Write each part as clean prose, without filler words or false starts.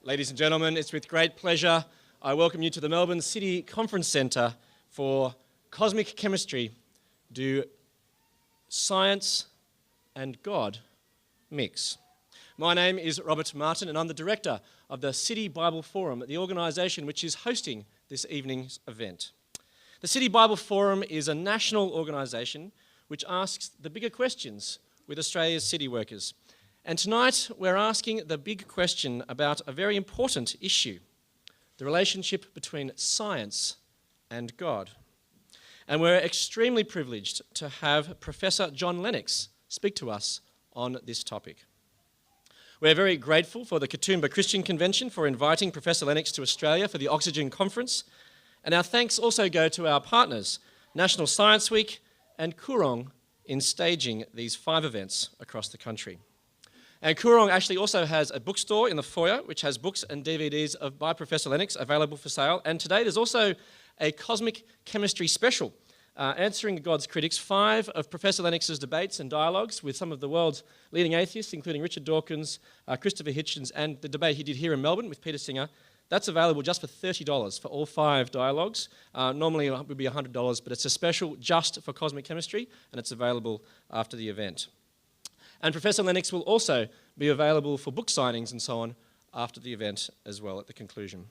Ladies and gentlemen, it's with great pleasure I welcome you to the Melbourne City Conference Centre for Cosmic Chemistry. Do Science and God Mix? My name is Robert Martin and I'm the Director of the City Bible Forum, the organisation which is hosting this evening's event. The City Bible Forum is a national organisation which asks the bigger questions with Australia's city workers. And tonight we're asking the big question about a very important issue, the relationship between science and God. And we're extremely privileged to have Professor John Lennox speak to us on this topic. We're very grateful for the Katoomba Christian Convention for inviting Professor Lennox to Australia for the Oxygen Conference. And our thanks also go to our partners, National Science Week and Coorong, in staging these 5 events across the country. And Coorong actually also has a bookstore in the foyer which has books and DVDs by Professor Lennox available for sale. And today there's also a Cosmic Chemistry special answering God's critics, 5 of Professor Lennox's debates and dialogues with some of the world's leading atheists, including Richard Dawkins, Christopher Hitchens, and the debate he did here in Melbourne with Peter Singer. That's available just for $30 for all 5 dialogues. Normally it would be $100, but it's a special just for Cosmic Chemistry, and it's available after the event. And Professor Lennox will also be available for book signings and so on after the event as well at the conclusion.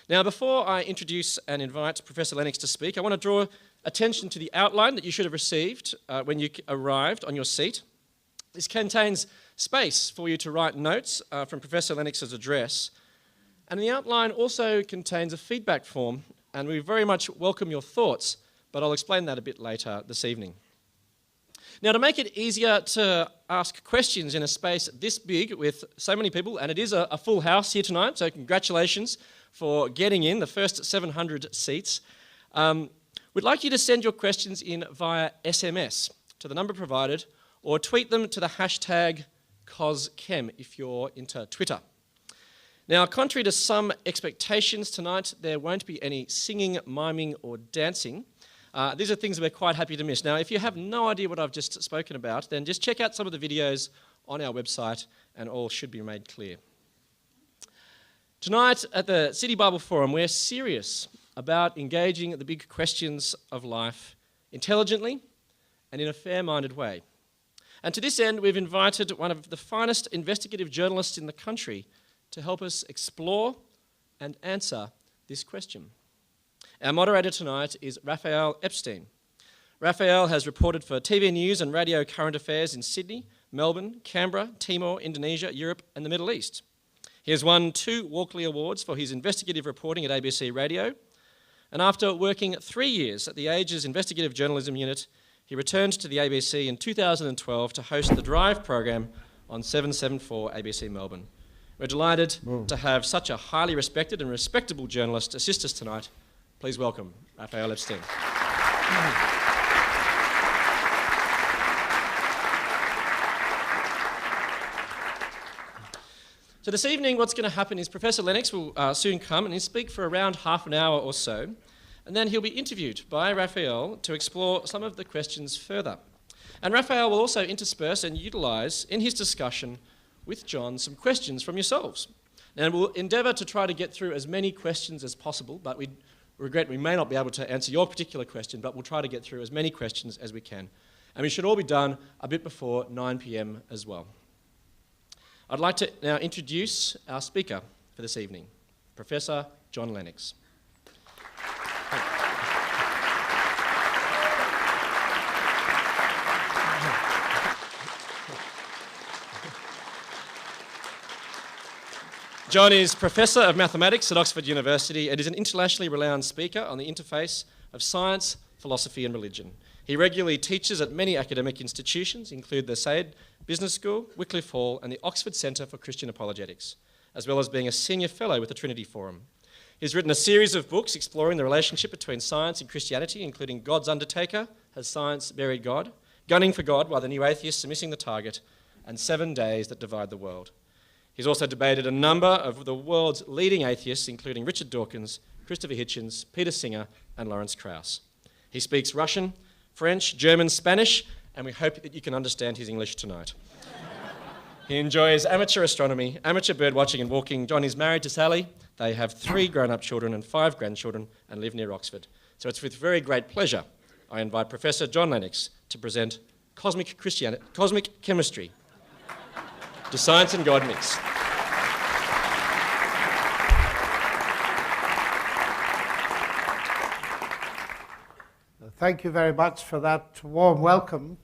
Now, before I introduce and invite Professor Lennox to speak, I want to draw attention to the outline that you should have received when you arrived on your seat. This contains space for you to write notes from Professor Lennox's address. And the outline also contains a feedback form, and we very much welcome your thoughts, but I'll explain that a bit later this evening. Now, to make it easier to ask questions in a space this big with so many people, and it is a full house here tonight, so congratulations for getting in the first 700 seats. We'd like you to send your questions in via SMS to the number provided, or tweet them to the hashtag CosChem if you're into Twitter. Now, contrary to some expectations tonight, there won't be any singing, miming, or dancing. These are things we're quite happy to miss. Now, if you have no idea what I've just spoken about, then just check out some of the videos on our website and all should be made clear. Tonight at the City Bible Forum, we're serious about engaging the big questions of life intelligently and in a fair-minded way. And to this end, we've invited one of the finest investigative journalists in the country to help us explore and answer this question. Our moderator tonight is Rafael Epstein. Rafael has reported for TV News and Radio Current Affairs in Sydney, Melbourne, Canberra, Timor, Indonesia, Europe and the Middle East. He has won 2 Walkley Awards for his investigative reporting at ABC Radio, and after working 3 years at the Age's investigative journalism unit, he returned to the ABC in 2012 to host the Drive program on 774 ABC Melbourne. We're delighted to have such a highly respected and respectable journalist assist us tonight. Please welcome Rafael Epstein. So this evening what's going to happen is Professor Lennox will soon come and he'll speak for around half an hour or so, and then he'll be interviewed by Rafael to explore some of the questions further. And Rafael will also intersperse and utilise in his discussion with John some questions from yourselves. And we'll endeavour to try to get through as many questions as possible, but we regret we may not be able to answer your particular question, but we'll try to get through as many questions as we can. And we should all be done a bit before 9 p.m. as well. I'd like to now introduce our speaker for this evening, Professor John Lennox. John is Professor of Mathematics at Oxford University and is an internationally renowned speaker on the interface of science, philosophy and religion. He regularly teaches at many academic institutions, including the Said Business School, Wycliffe Hall and the Oxford Centre for Christian Apologetics, as well as being a senior fellow with the Trinity Forum. He's written a series of books exploring the relationship between science and Christianity, including God's Undertaker, Has Science Buried God?, Gunning for God, Why the New Atheists Are Missing the Target, and 7 Days That Divide the World. He's also debated a number of the world's leading atheists, including Richard Dawkins, Christopher Hitchens, Peter Singer, and Lawrence Krauss. He speaks Russian, French, German, Spanish, and we hope that you can understand his English tonight. He enjoys amateur astronomy, amateur bird watching and walking. John is married to Sally. They have 3 grown-up children and 5 grandchildren and live near Oxford. So it's with very great pleasure I invite Professor John Lennox to present Cosmic Chemistry, Do Science and God Mix? Thank you very much for that warm welcome.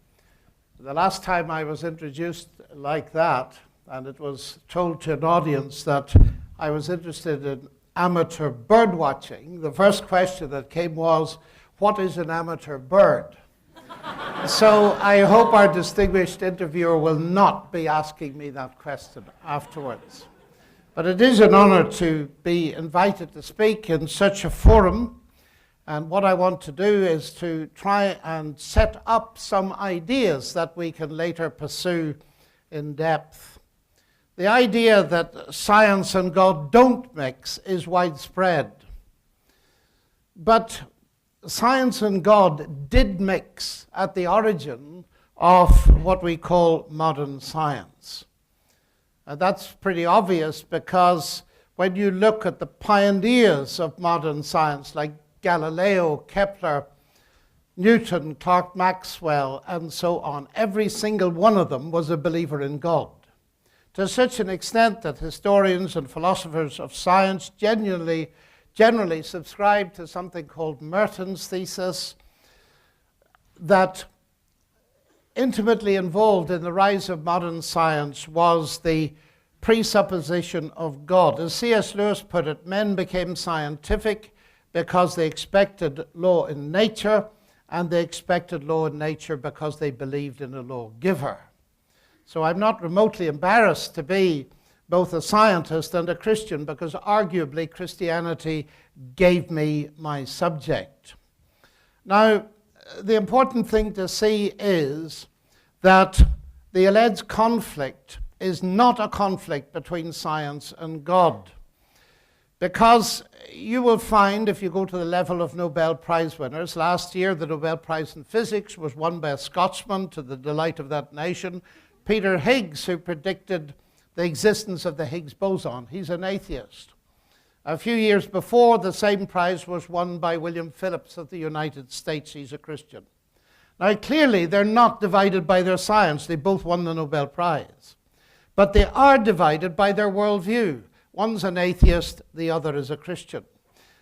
The last time I was introduced like that, and it was told to an audience that I was interested in amateur bird watching, the first question that came was, what is an amateur bird? So I hope our distinguished interviewer will not be asking me that question afterwards. But it is an honor to be invited to speak in such a forum. And what I want to do is to try and set up some ideas that we can later pursue in depth. The idea that science and God don't mix is widespread. But science and God did mix at the origin of what we call modern science. And that's pretty obvious because when you look at the pioneers of modern science, like Galileo, Kepler, Newton, Clerk Maxwell, and so on, every single one of them was a believer in God. To such an extent that historians and philosophers of science generally subscribe to something called Merton's thesis, that intimately involved in the rise of modern science was the presupposition of God. As C.S. Lewis put it, men became scientific because they expected law in nature, and they expected law in nature because they believed in a lawgiver. So I'm not remotely embarrassed to be both a scientist and a Christian, because arguably Christianity gave me my subject. Now, the important thing to see is that the alleged conflict is not a conflict between science and God. Because you will find, if you go to the level of Nobel Prize winners, last year the Nobel Prize in Physics was won by a Scotsman, to the delight of that nation, Peter Higgs, who predicted the existence of the Higgs boson. He's an atheist. A few years before, the same prize was won by William Phillips of the United States. He's a Christian. Now, clearly, they're not divided by their science. They both won the Nobel Prize. But they are divided by their worldview. One's an atheist, the other is a Christian.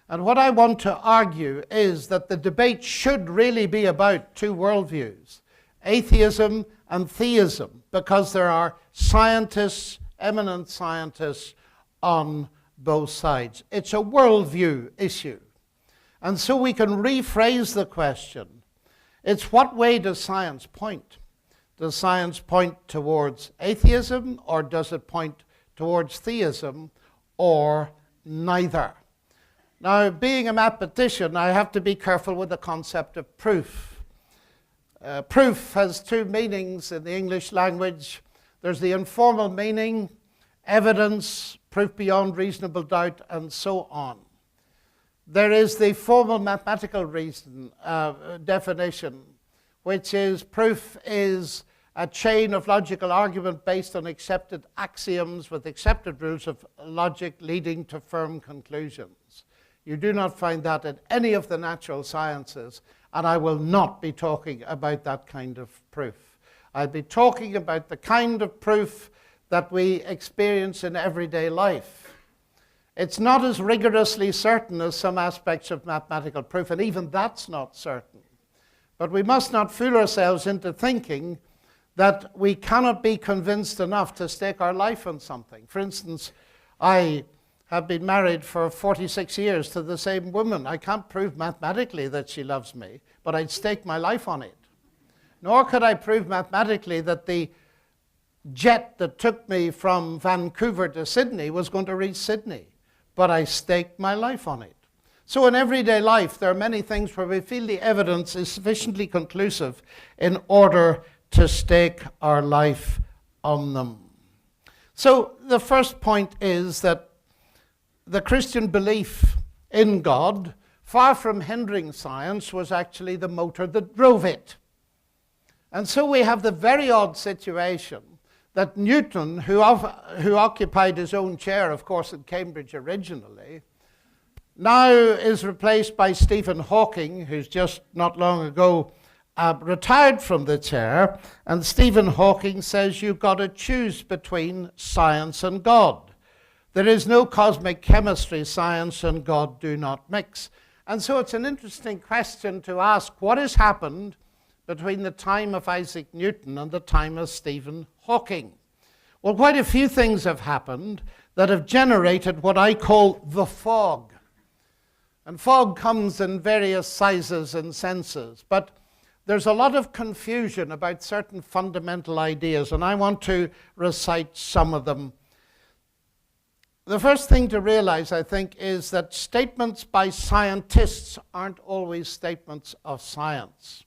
And what I want to argue is that the debate should really be about 2 worldviews, atheism and theism, because there are scientists, eminent scientists, on both sides. It's a worldview issue. And so we can rephrase the question. It's what way does science point? Does science point towards atheism, or does it point towards theism, or neither? Now, being a mathematician, I have to be careful with the concept of proof. Proof has 2 meanings in the English language. There's the informal meaning, evidence, proof beyond reasonable doubt, and so on. There is the formal mathematical definition, which is proof is a chain of logical argument based on accepted axioms with accepted rules of logic leading to firm conclusions. You do not find that in any of the natural sciences, and I will not be talking about that kind of proof. I'll be talking about the kind of proof that we experience in everyday life. It's not as rigorously certain as some aspects of mathematical proof, and even that's not certain. But we must not fool ourselves into thinking that we cannot be convinced enough to stake our life on something. For instance, I have been married for 46 years to the same woman. I can't prove mathematically that she loves me, but I'd stake my life on it. Nor could I prove mathematically that the jet that took me from Vancouver to Sydney was going to reach Sydney, but I staked my life on it. So in everyday life, there are many things where we feel the evidence is sufficiently conclusive in order to stake our life on them. So the first point is that the Christian belief in God, far from hindering science, was actually the motor that drove it. And so we have the very odd situation that Newton, who occupied his own chair, of course, at Cambridge originally, now is replaced by Stephen Hawking, who's just not long ago retired from the chair. And Stephen Hawking says you've got to choose between science and God. There is no cosmic chemistry. Science and God do not mix. And so it's an interesting question to ask, what has happened between the time of Isaac Newton and the time of Stephen Hawking? Well, quite a few things have happened that have generated what I call the fog. And fog comes in various sizes and senses, but there's a lot of confusion about certain fundamental ideas, and I want to recite some of them. The first thing to realize, I think, is that statements by scientists aren't always statements of science.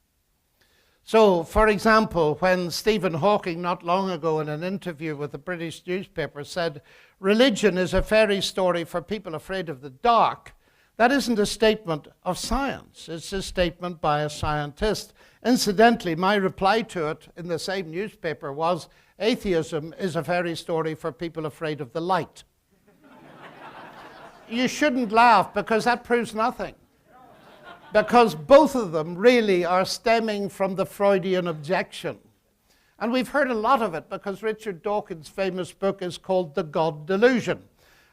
So, for example, when Stephen Hawking not long ago in an interview with a British newspaper said, religion is a fairy story for people afraid of the dark, that isn't a statement of science. It's a statement by a scientist. Incidentally, my reply to it in the same newspaper was, atheism is a fairy story for people afraid of the light. You shouldn't laugh, because that proves nothing. Because both of them really are stemming from the Freudian objection. And we've heard a lot of it, because Richard Dawkins' famous book is called The God Delusion.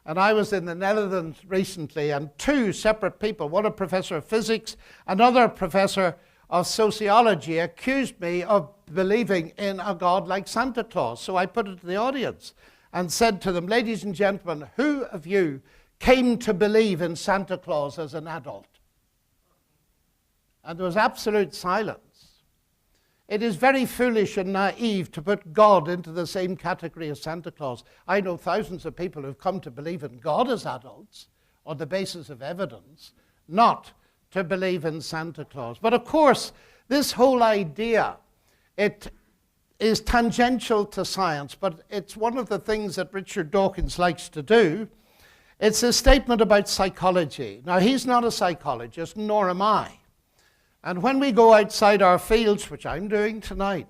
And I was in the Netherlands recently, and two separate people, one a professor of physics, another professor of sociology, accused me of believing in a god like Santa Claus. So I put it to the audience and said to them, ladies and gentlemen, who of you came to believe in Santa Claus as an adult? And there was absolute silence. It is very foolish and naive to put God into the same category as Santa Claus. I know thousands of people who've come to believe in God as adults on the basis of evidence, not to believe in Santa Claus. But of course, this whole idea, it is tangential to science, but it's one of the things that Richard Dawkins likes to do. It's a statement about psychology. Now, he's not a psychologist, nor am I. And when we go outside our fields, which I'm doing tonight,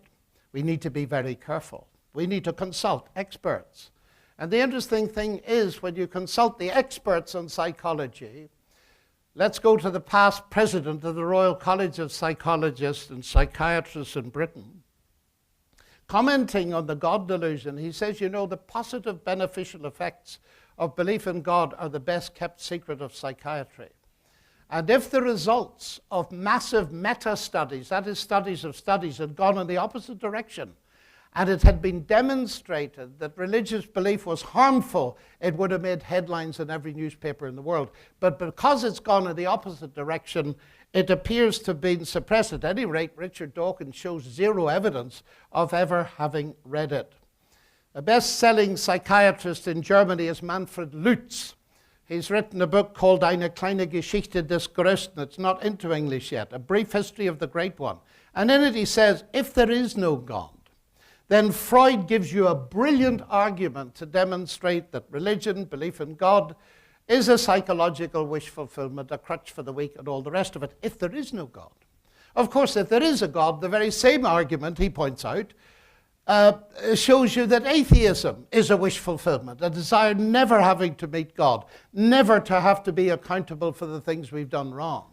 we need to be very careful. We need to consult experts. And the interesting thing is, when you consult the experts on psychology, let's go to the past president of the Royal College of Psychologists and Psychiatrists in Britain. Commenting on the God delusion, he says, you know, the positive beneficial effects of belief in God are the best kept secret of psychiatry. And if the results of massive meta-studies, that is studies of studies, had gone in the opposite direction, and it had been demonstrated that religious belief was harmful, it would have made headlines in every newspaper in the world. But because it's gone in the opposite direction, it appears to have been suppressed. At any rate, Richard Dawkins shows zero evidence of ever having read it. A best-selling psychiatrist in Germany is Manfred Lutz. He's written a book called Eine kleine Geschichte des Größten. It's not into English yet, a brief history of the great one. And in it he says, if there is no God, then Freud gives you a brilliant argument to demonstrate that religion, belief in God, is a psychological wish fulfillment, a crutch for the weak, and all the rest of it, if there is no God. Of course, if there is a God, the very same argument, he points out, shows you that atheism is a wish fulfillment, a desire never having to meet God, never to have to be accountable for the things we've done wrong.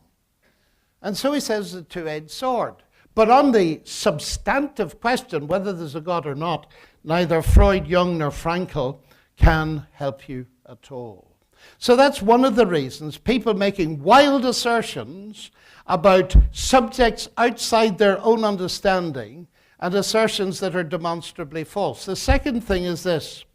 And so he says it's a two-edged sword. But on the substantive question, whether there's a God or not, neither Freud, Jung, nor Frankl can help you at all. So that's one of the reasons people making wild assertions about subjects outside their own understanding and assertions that are demonstrably false. The second thing is this.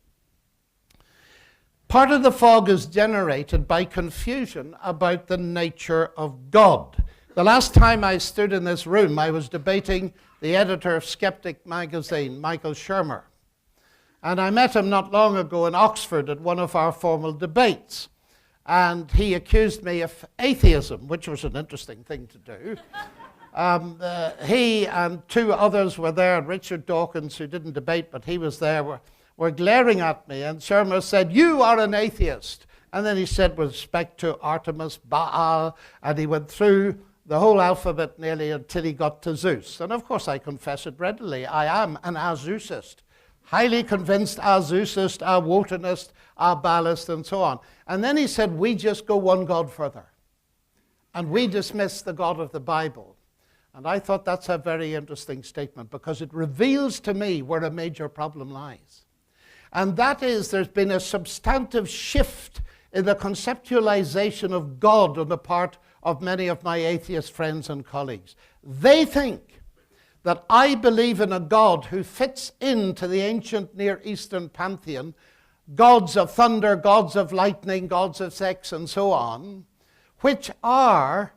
Part of the fog is generated by confusion about the nature of God. The last time I stood in this room, I was debating the editor of Skeptic magazine, Michael Shermer. And I met him not long ago in Oxford at one of our formal debates. And he accused me of atheism, which was an interesting thing to do. He and two others were there, Richard Dawkins, who didn't debate, but he was there, were glaring at me. And Shermer said, you are an atheist. And then he said, with respect to Artemis, Baal, and he went through the whole alphabet nearly until he got to Zeus. And of course, I confess it readily. I am an Azeusist. highly convinced Azucist, Wotanist, Baalist, and so on. And then he said, we just go one God further. And we dismiss the God of the Bible. And I thought that's a very interesting statement because it reveals to me where a major problem lies. And that is there's been a substantive shift in the conceptualization of God on the part of many of my atheist friends and colleagues. They think that I believe in a God who fits into the ancient Near Eastern pantheon, gods of thunder, gods of lightning, gods of sex, and so on, which are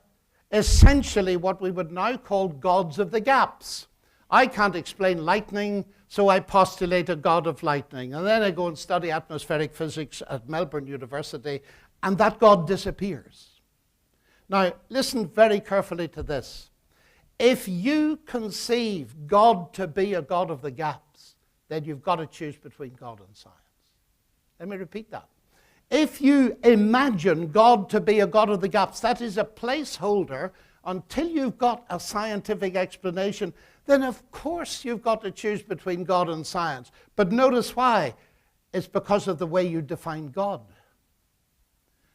essentially what we would now call gods of the gaps. I can't explain lightning, so I postulate a god of lightning. And then I go and study atmospheric physics at Melbourne University, and that god disappears. Now, listen very carefully to this. If you conceive God to be a god of the gaps, then you've got to choose between God and science. Let me repeat that. If you imagine God to be a god of the gaps, that is a placeholder until you've got a scientific explanation, then of course you've got to choose between God and science. But notice why. It's because of the way you define God.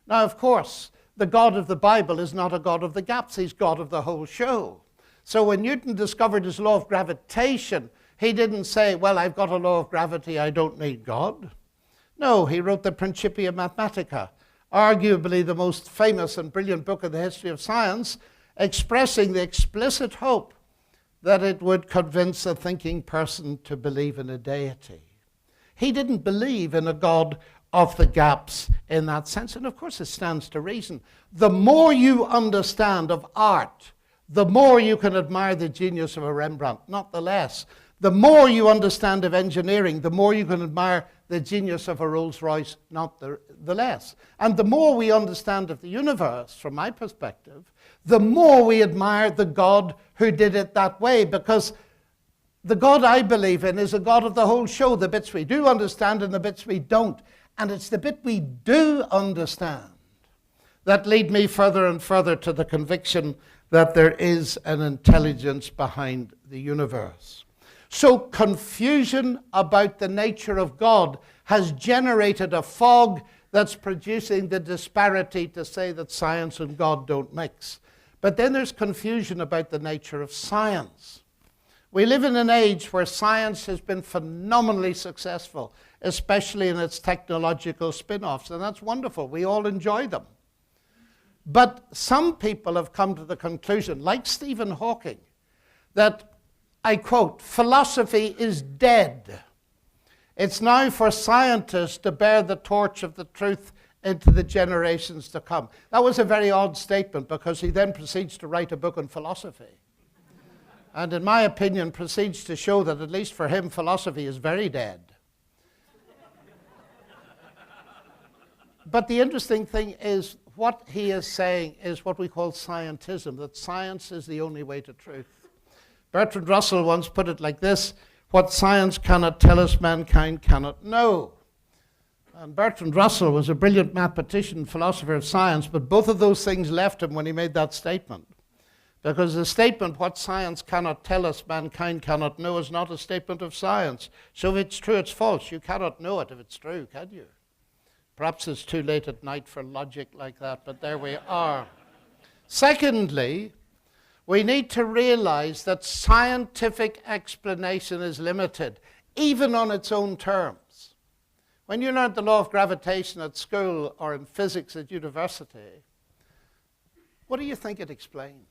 Now, of course, the God of the Bible is not a God of the gaps. He's God of the whole show. So when Newton discovered his law of gravitation, he didn't say, well, I've got a law of gravity, I don't need God. No, he wrote the Principia Mathematica, arguably the most famous and brilliant book in the history of science, expressing the explicit hope that it would convince a thinking person to believe in a deity. He didn't believe in a God of the gaps in that sense, and of course it stands to reason. The more you understand of art, the more you can admire the genius of a Rembrandt, not the less. The more you understand of engineering, the more you can admire the genius of a Rolls-Royce, not the less. And the more we understand of the universe, from my perspective, the more we admire the God who did it that way, because the God I believe in is a God of the whole show, the bits we do understand and the bits we don't. And it's the bit we do understand that lead me further and further to the conviction that there is an intelligence behind the universe. So confusion about the nature of God has generated a fog that's producing the disparity to say that science and God don't mix. But then there's confusion about the nature of science. We live in an age where science has been phenomenally successful, especially in its technological spin-offs, and that's wonderful. We all enjoy them. But some people have come to the conclusion, like Stephen Hawking, that, I quote, philosophy is dead. It's now for scientists to bear the torch of the truth into the generations to come. That was a very odd statement because he then proceeds to write a book on philosophy. And in my opinion, proceeds to show that at least for him, philosophy is very dead. But the interesting thing is what he is saying is what we call scientism, that science is the only way to truth. Bertrand Russell once put it like this: what science cannot tell us, mankind cannot know. And Bertrand Russell was a brilliant mathematician, philosopher of science, but both of those things left him when he made that statement. Because the statement, what science cannot tell us, mankind cannot know, is not a statement of science. So if it's true, it's false. You cannot know it if it's true, can you? Perhaps it's too late at night for logic like that, but there we are. Secondly, we need to realize that scientific explanation is limited, even on its own terms. When you learned the law of gravitation at school or in physics at university, what do you think it explained?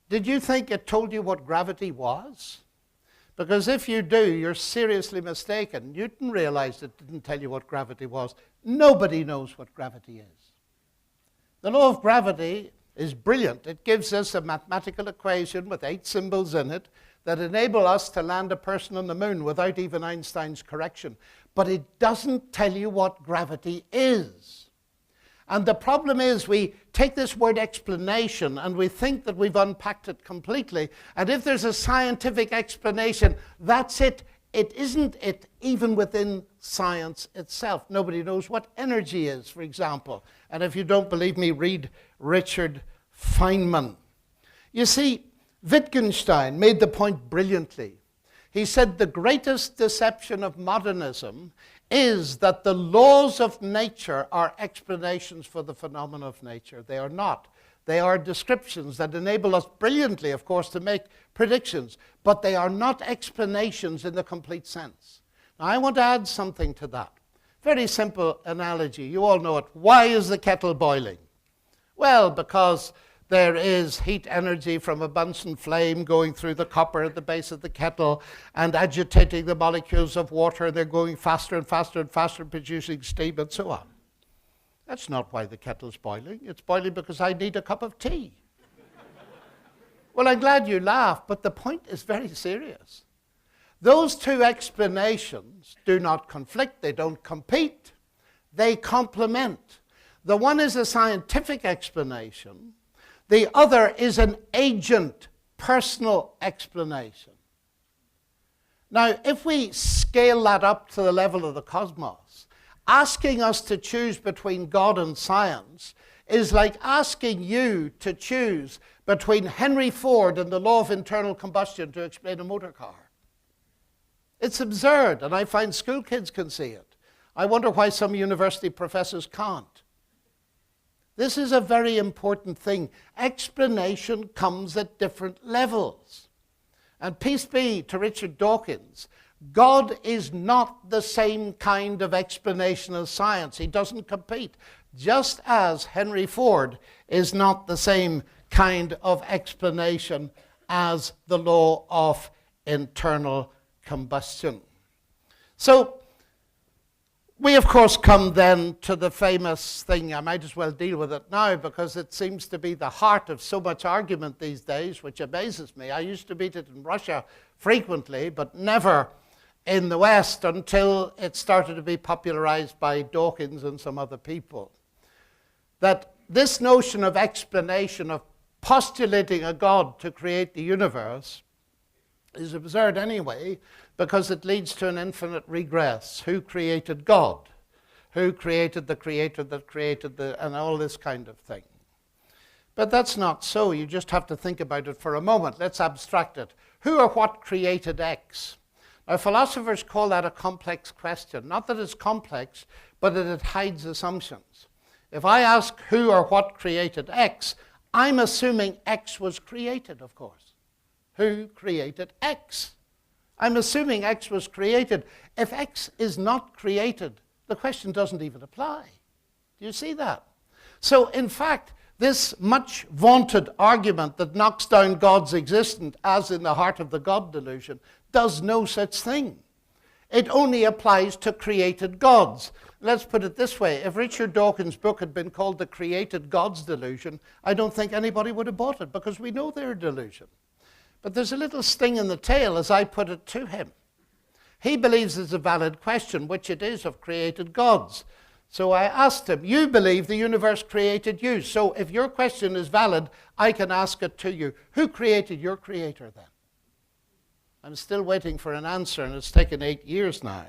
Did you think it told you what gravity was? Because if you do, you're seriously mistaken. Newton realized it didn't tell you what gravity was. Nobody knows what gravity is. The law of gravity is brilliant. It gives us a mathematical equation with 8 symbols in it that enable us to land a person on the moon without even Einstein's correction. But it doesn't tell you what gravity is. And the problem is we take this word explanation and we think that we've unpacked it completely. And if there's a scientific explanation, that's it. It isn't it even within science itself. Nobody knows what energy is, for example. And if you don't believe me, read Richard Feynman. You see, Wittgenstein made the point brilliantly. He said the greatest deception of modernism is that the laws of nature are explanations for the phenomena of nature. They are not. They are descriptions that enable us brilliantly, of course, to make predictions, but they are not explanations in the complete sense. Now, I want to add something to that. Very simple analogy. You all know it. Why is the kettle boiling? Well, because there is heat energy from a Bunsen flame going through the copper at the base of the kettle and agitating the molecules of water. They're going faster and faster and faster, producing steam and so on. That's not why the kettle's boiling. It's boiling because I need a cup of tea. Well, I'm glad you laugh, but the point is very serious. Those two explanations do not conflict. They don't compete. They complement. The one is a scientific explanation. The other is an agent, personal explanation. Now, if we scale that up to the level of the cosmos, asking us to choose between God and science is like asking you to choose between Henry Ford and the law of internal combustion to explain a motor car. It's absurd, and I find school kids can see it. I wonder why some university professors can't. This is a very important thing. Explanation comes at different levels. And peace be to Richard Dawkins, God is not the same kind of explanation as science. He doesn't compete. Just as Henry Ford is not the same kind of explanation as the law of internal combustion. So, we of course come then to the famous thing. I might as well deal with it now because it seems to be the heart of so much argument these days, which amazes me. I used to meet it in Russia frequently, but never in the West until it started to be popularized by Dawkins and some other people. That this notion of explanation, of postulating a God to create the universe, is absurd anyway, because it leads to an infinite regress. Who created God? Who created the creator that created and all this kind of thing. But that's not so. You just have to think about it for a moment. Let's abstract it. Who or what created X? Now, philosophers call that a complex question. Not that it's complex, but that it hides assumptions. If I ask who or what created X, I'm assuming X was created, of course. Who created X? I'm assuming X was created. If X is not created, the question doesn't even apply. Do you see that? So, in fact, this much vaunted argument that knocks down God's existence, as in the heart of the God delusion, does no such thing. It only applies to created gods. Let's put it this way. If Richard Dawkins' book had been called The Created Gods Delusion, I don't think anybody would have bought it, because we know they're a delusion. But there's a little sting in the tail, as I put it to him. He believes it's a valid question, which it is, of created gods. So I asked him, you believe the universe created you. So if your question is valid, I can ask it to you. Who created your creator then? I'm still waiting for an answer, and it's taken 8 years now.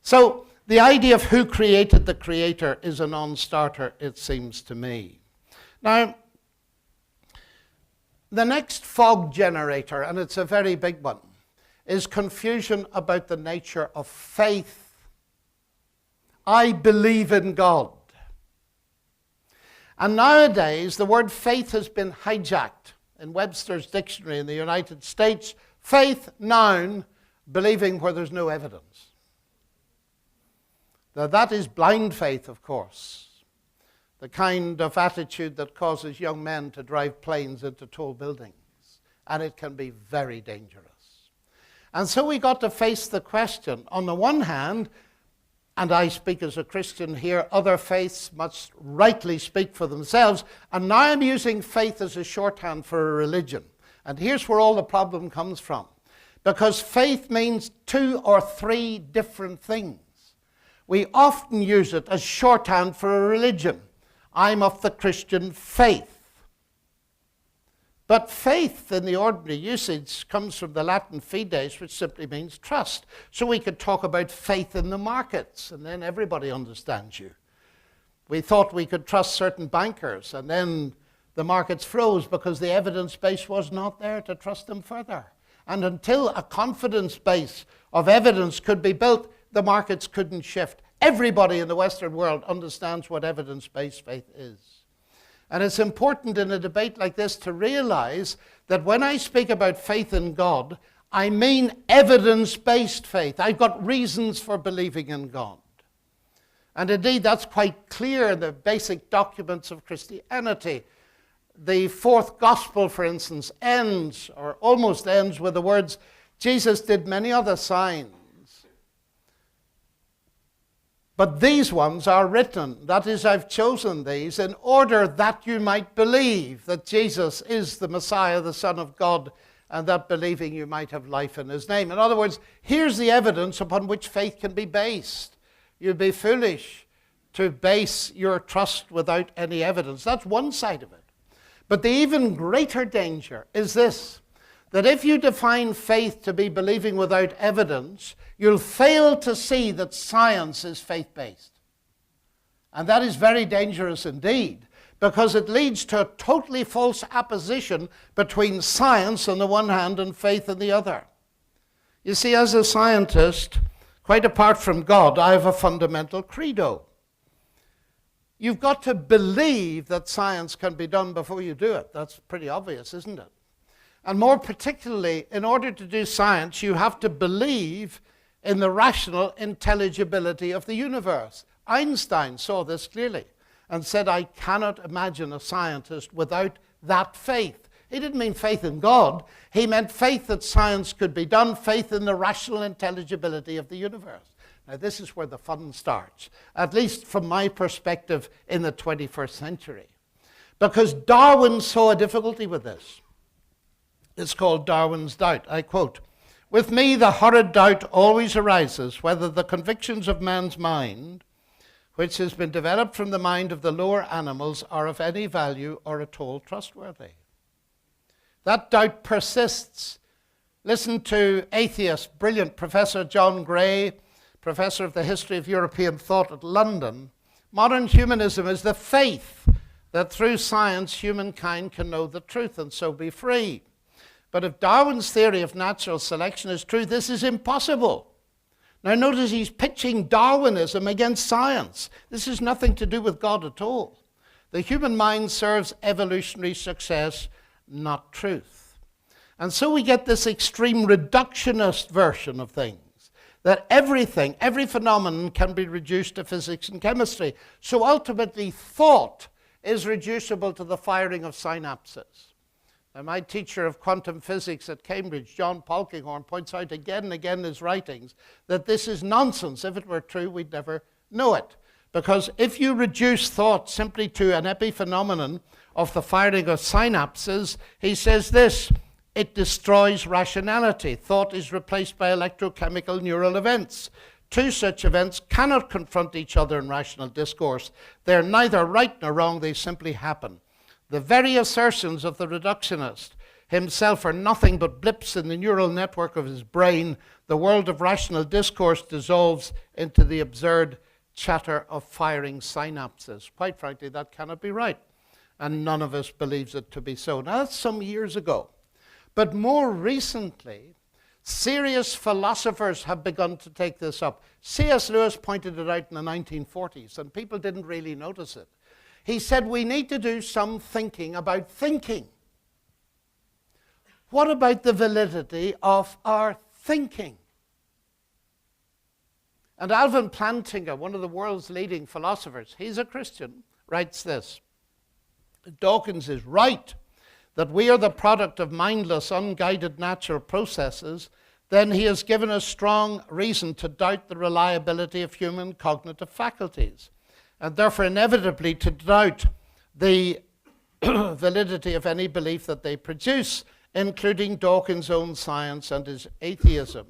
So the idea of who created the creator is a non-starter, it seems to me. Now, the next fog generator, and it's a very big one, is confusion about the nature of faith. I believe in God. And nowadays, the word faith has been hijacked in Webster's dictionary in the United States. Faith, noun, believing where there's no evidence. Now, that is blind faith, of course. The kind of attitude that causes young men to drive planes into tall buildings. And it can be very dangerous. And so we got to face the question. On the one hand, and I speak as a Christian here, other faiths must rightly speak for themselves. And now I'm using faith as a shorthand for a religion. And here's where all the problem comes from. Because faith means 2 or 3 different things. We often use it as shorthand for a religion. I'm of the Christian faith. But faith in the ordinary usage comes from the Latin fides, which simply means trust. So we could talk about faith in the markets, and then everybody understands you. We thought we could trust certain bankers, and then the markets froze because the evidence base was not there to trust them further. And until a confidence base of evidence could be built, the markets couldn't shift. Everybody in the Western world understands what evidence-based faith is. And it's important in a debate like this to realize that when I speak about faith in God, I mean evidence-based faith. I've got reasons for believing in God. And indeed, that's quite clear in the basic documents of Christianity. The fourth gospel, for instance, ends, or almost ends, with the words, Jesus did many other signs, but these ones are written, that is, I've chosen these, in order that you might believe that Jesus is the Messiah, the Son of God, and that believing you might have life in his name. In other words, here's the evidence upon which faith can be based. You'd be foolish to base your trust without any evidence. That's one side of it. But the even greater danger is this, that if you define faith to be believing without evidence, you'll fail to see that science is faith-based. And that is very dangerous indeed, because it leads to a totally false opposition between science on the one hand and faith on the other. You see, as a scientist, quite apart from God, I have a fundamental credo. You've got to believe that science can be done before you do it. That's pretty obvious, isn't it? And more particularly, in order to do science, you have to believe in the rational intelligibility of the universe. Einstein saw this clearly and said, I cannot imagine a scientist without that faith. He didn't mean faith in God. He meant faith that science could be done, faith in the rational intelligibility of the universe. Now, this is where the fun starts, at least from my perspective in the 21st century. Because Darwin saw a difficulty with this. It's called Darwin's doubt. I quote, with me the horrid doubt always arises whether the convictions of man's mind, which has been developed from the mind of the lower animals, are of any value or at all trustworthy. That doubt persists. Listen to atheist, brilliant Professor John Gray, professor of the history of European thought at London. Modern humanism is the faith that through science humankind can know the truth and so be free. But if Darwin's theory of natural selection is true, this is impossible. Now notice he's pitching Darwinism against science. This has nothing to do with God at all. The human mind serves evolutionary success, not truth. And so we get this extreme reductionist version of things, that everything, every phenomenon can be reduced to physics and chemistry. So ultimately thought is reducible to the firing of synapses. Now, my teacher of quantum physics at Cambridge, John Polkinghorne, points out again and again in his writings that this is nonsense. If it were true, we'd never know it. Because if you reduce thought simply to an epiphenomenon of the firing of synapses, he says this, it destroys rationality. Thought is replaced by electrochemical neural events. Two such events cannot confront each other in rational discourse. They're neither right nor wrong, they simply happen. The very assertions of the reductionist himself are nothing but blips in the neural network of his brain. The world of rational discourse dissolves into the absurd chatter of firing synapses. Quite frankly, that cannot be right. And none of us believes it to be so. Now, that's some years ago. But more recently, serious philosophers have begun to take this up. C.S. Lewis pointed it out in the 1940s, and people didn't really notice it. He said, we need to do some thinking about thinking. What about the validity of our thinking? And Alvin Plantinga, one of the world's leading philosophers, he's a Christian, writes this. Dawkins is right that we are the product of mindless, unguided natural processes. Then he has given us strong reason to doubt the reliability of human cognitive faculties, and therefore inevitably to doubt the validity of any belief that they produce, including Dawkins' own science and his atheism.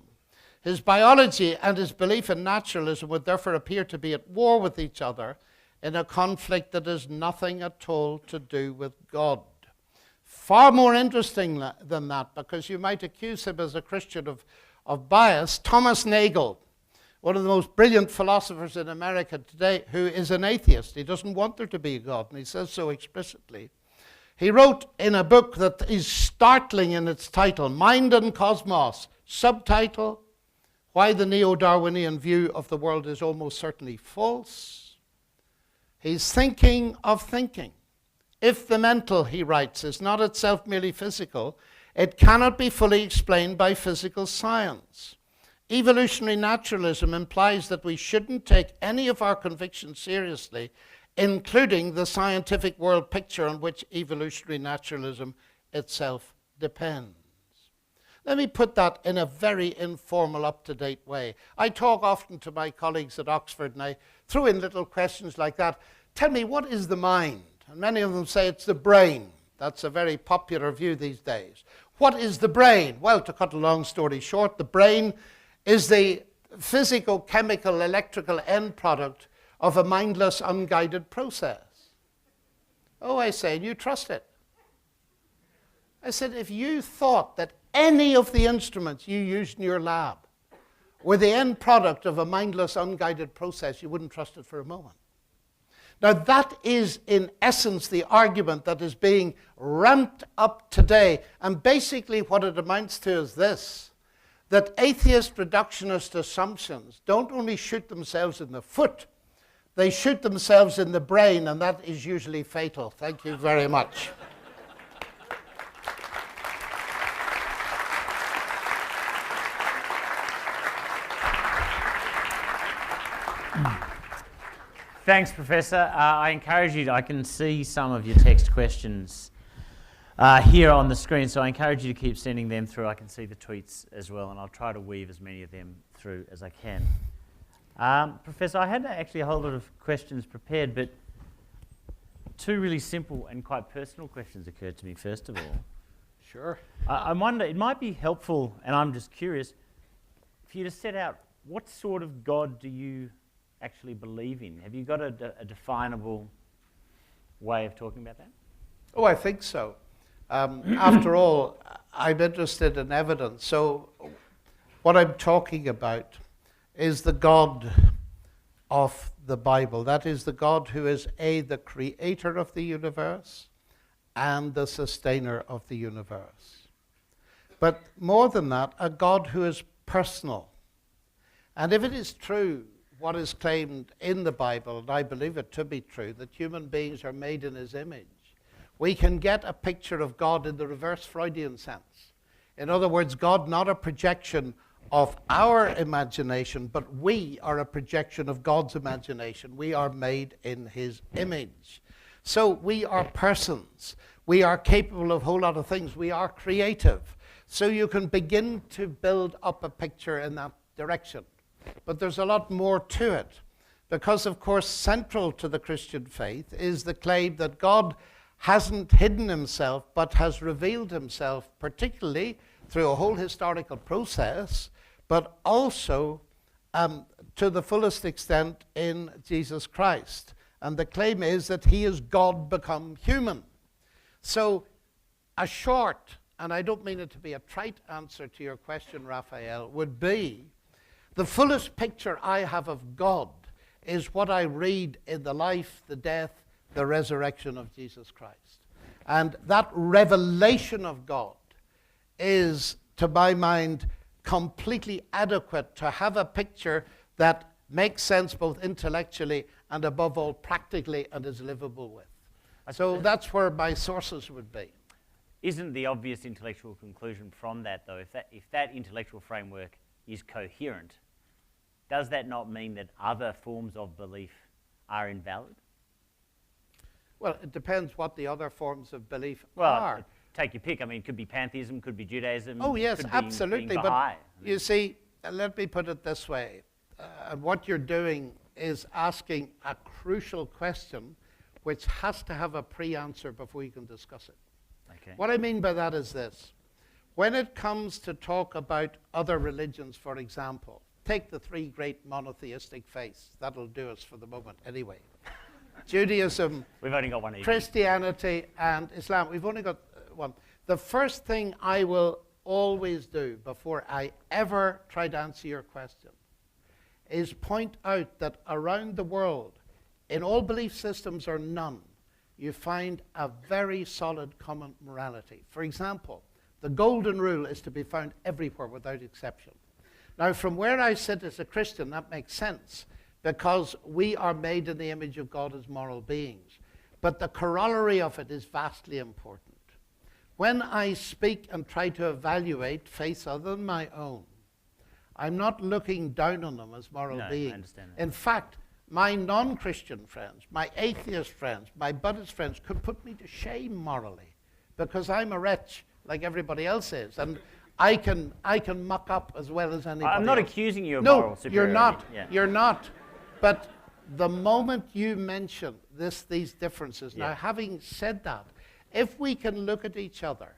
His biology and his belief in naturalism would therefore appear to be at war with each other in a conflict that has nothing at all to do with God. Far more interesting than that, because you might accuse him as a Christian of bias, Thomas Nagel, one of the most brilliant philosophers in America today, who is an atheist. He doesn't want there to be a God, and he says so explicitly. He wrote in a book that is startling in its title, Mind and Cosmos, subtitle, Why the Neo-Darwinian View of the World is Almost Certainly False. He's thinking of thinking. If the mental, he writes, is not itself merely physical, it cannot be fully explained by physical science. Evolutionary naturalism implies that we shouldn't take any of our convictions seriously, including the scientific world picture on which evolutionary naturalism itself depends. Let me put that in a very informal, up-to-date way. I talk often to my colleagues at Oxford, and I throw in little questions like that. Tell me, what is the mind? And many of them say it's the brain. That's a very popular view these days. What is the brain? Well, to cut a long story short, the brain is the physico-chemical, electrical end product of a mindless, unguided process. Oh, I say, and you trust it. I said, if you thought that any of the instruments you used in your lab were the end product of a mindless, unguided process, you wouldn't trust it for a moment. Now, that is, in essence, the argument that is being ramped up today. And basically what it amounts to is this, that atheist reductionist assumptions don't only shoot themselves in the foot, they shoot themselves in the brain, and that is usually fatal. Thank you very much. Thanks, Professor. I encourage you, I can see some of your text questions here on the screen, so I encourage you to keep sending them through. I can see the tweets as well, and I'll try to weave as many of them through as I can. Professor, I had actually a whole lot of questions prepared, but two really simple and quite personal questions occurred to me, first of all. Sure. I wonder, it might be helpful, and I'm just curious, for you to set out what sort of God do you actually believe in? Have you got a definable way of talking about that? Oh, I think so. After all, I'm interested in evidence. So what I'm talking about is the God of the Bible. That is the God who is the creator of the universe and the sustainer of the universe. But more than that, a God who is personal. And if it is true what is claimed in the Bible, and I believe it to be true, that human beings are made in his image, we can get a picture of God in the reverse Freudian sense. In other words, God not a projection of our imagination, but we are a projection of God's imagination. We are made in his image. So we are persons. We are capable of a whole lot of things. We are creative. So you can begin to build up a picture in that direction. But there's a lot more to it, because, of course, central to the Christian faith is the claim that God hasn't hidden himself, but has revealed himself, particularly through a whole historical process, but also to the fullest extent in Jesus Christ. And the claim is that he is God become human. So a short, and I don't mean it to be a trite answer to your question, Raphael, would be, the fullest picture I have of God is what I read in the life, the death, the resurrection of Jesus Christ. And that revelation of God is, to my mind, completely adequate to have a picture that makes sense both intellectually and, above all, practically, and is livable with. So that's where my sources would be. Isn't the obvious intellectual conclusion from that, though, if that intellectual framework is coherent, does that not mean that other forms of belief are invalid? Well, it depends what the other forms of belief Well, are. take your pick. I mean, it could be pantheism, could be Judaism. Oh, yes, could be absolutely. being But Baha'i. you see, let me put it this way. What you're doing is asking a crucial question which has to have a pre-answer before you can discuss it. Okay. What I mean by that is this. When it comes to talk about other religions, for example, take the three great monotheistic faiths. That'll do us for the moment anyway. Judaism, We've only got one evening. Christianity, and Islam. We've only got one. The first thing I will always do before I ever try to answer your question is point out that around the world, in all belief systems or none, you find a very solid common morality. For example, the golden rule is to be found everywhere without exception. Now, from where I sit as a Christian, that makes sense, because we are made in the image of God as moral beings. But the corollary of it is vastly important. When I speak and try to evaluate faiths other than my own, I'm not looking down on them as moral beings. I understand that. In fact, my non-Christian friends, my atheist friends, my Buddhist friends could put me to shame morally, because I'm a wretch like everybody else is, and I can muck up as well as anybody I'm not else. accusing you of moral superiority. You're not. Yeah. You're not. But the moment you mention these differences, now having said that, if we can look at each other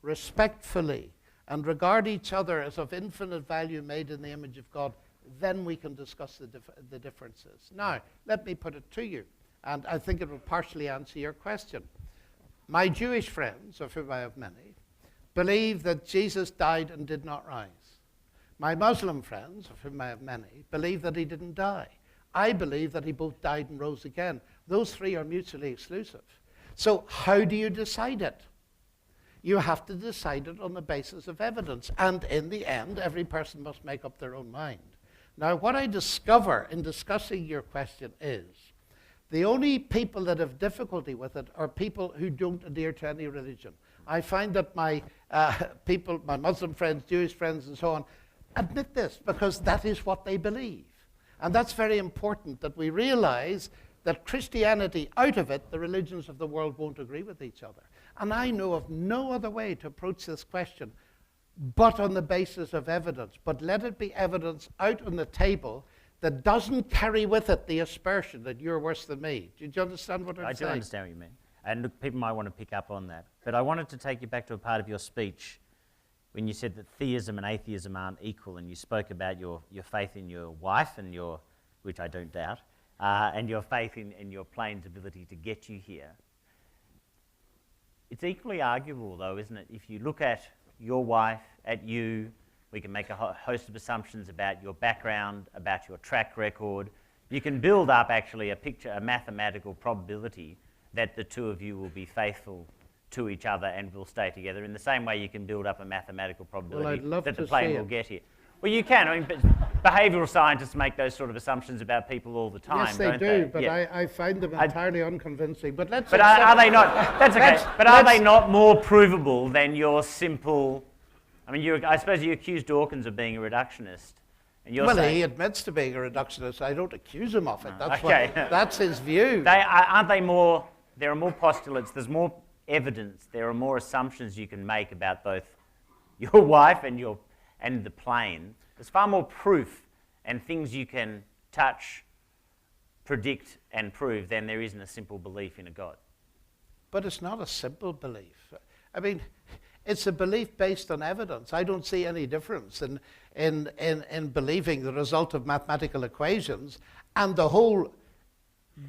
respectfully and regard each other as of infinite value made in the image of God, then we can discuss the differences. Now, let me put it to you, and I think it will partially answer your question. My Jewish friends, of whom I have many, believe that Jesus died and did not rise. My Muslim friends, of whom I have many, believe that he didn't die. I believe that he both died and rose again. Those three are mutually exclusive. So how do you decide it? You have to decide it on the basis of evidence. And in the end, every person must make up their own mind. Now, what I discover in discussing your question is the only people that have difficulty with it are people who don't adhere to any religion. I find that my people, my Muslim friends, Jewish friends, and so on, admit this because that is what they believe. And that's very important, that we realize that Christianity, out of it, the religions of the world won't agree with each other. And I know of no other way to approach this question but on the basis of evidence. But let it be evidence out on the table that doesn't carry with it the aspersion that you're worse than me. Do you understand what I'm saying? I do understand what you mean. And look, people might want to pick up on that. But I wanted to take you back to a part of your speech when you said that theism and atheism aren't equal, and you spoke about your faith in your wife, and which I don't doubt, and your faith in your plane's ability to get you here. It's equally arguable, though, isn't it? If you look at your wife, at you, we can make a host of assumptions about your background, about your track record. You can build up, actually, a mathematical probability that the two of you will be faithful to each other and will stay together, in the same way you can build up a mathematical probability that the plane will get here. Well, you can. I mean, but behavioural scientists make those sort of assumptions about people all the time. Yes, they do, but yeah. I find them entirely unconvincing. But let's. But are they not? That's okay. But are they not more provable than your simple? I mean, I suppose you accuse Dawkins of being a reductionist, and you're saying, he admits to being a reductionist. I don't accuse him of it. That's okay. That's his view. Aren't they more? There are more postulates. There's more evidence. There are more assumptions you can make about both your wife and the plane. There's far more proof and things you can touch, predict, and prove than there is in a simple belief in a God. But it's not a simple belief. I mean, it's a belief based on evidence. I don't see any difference in believing the result of mathematical equations and the whole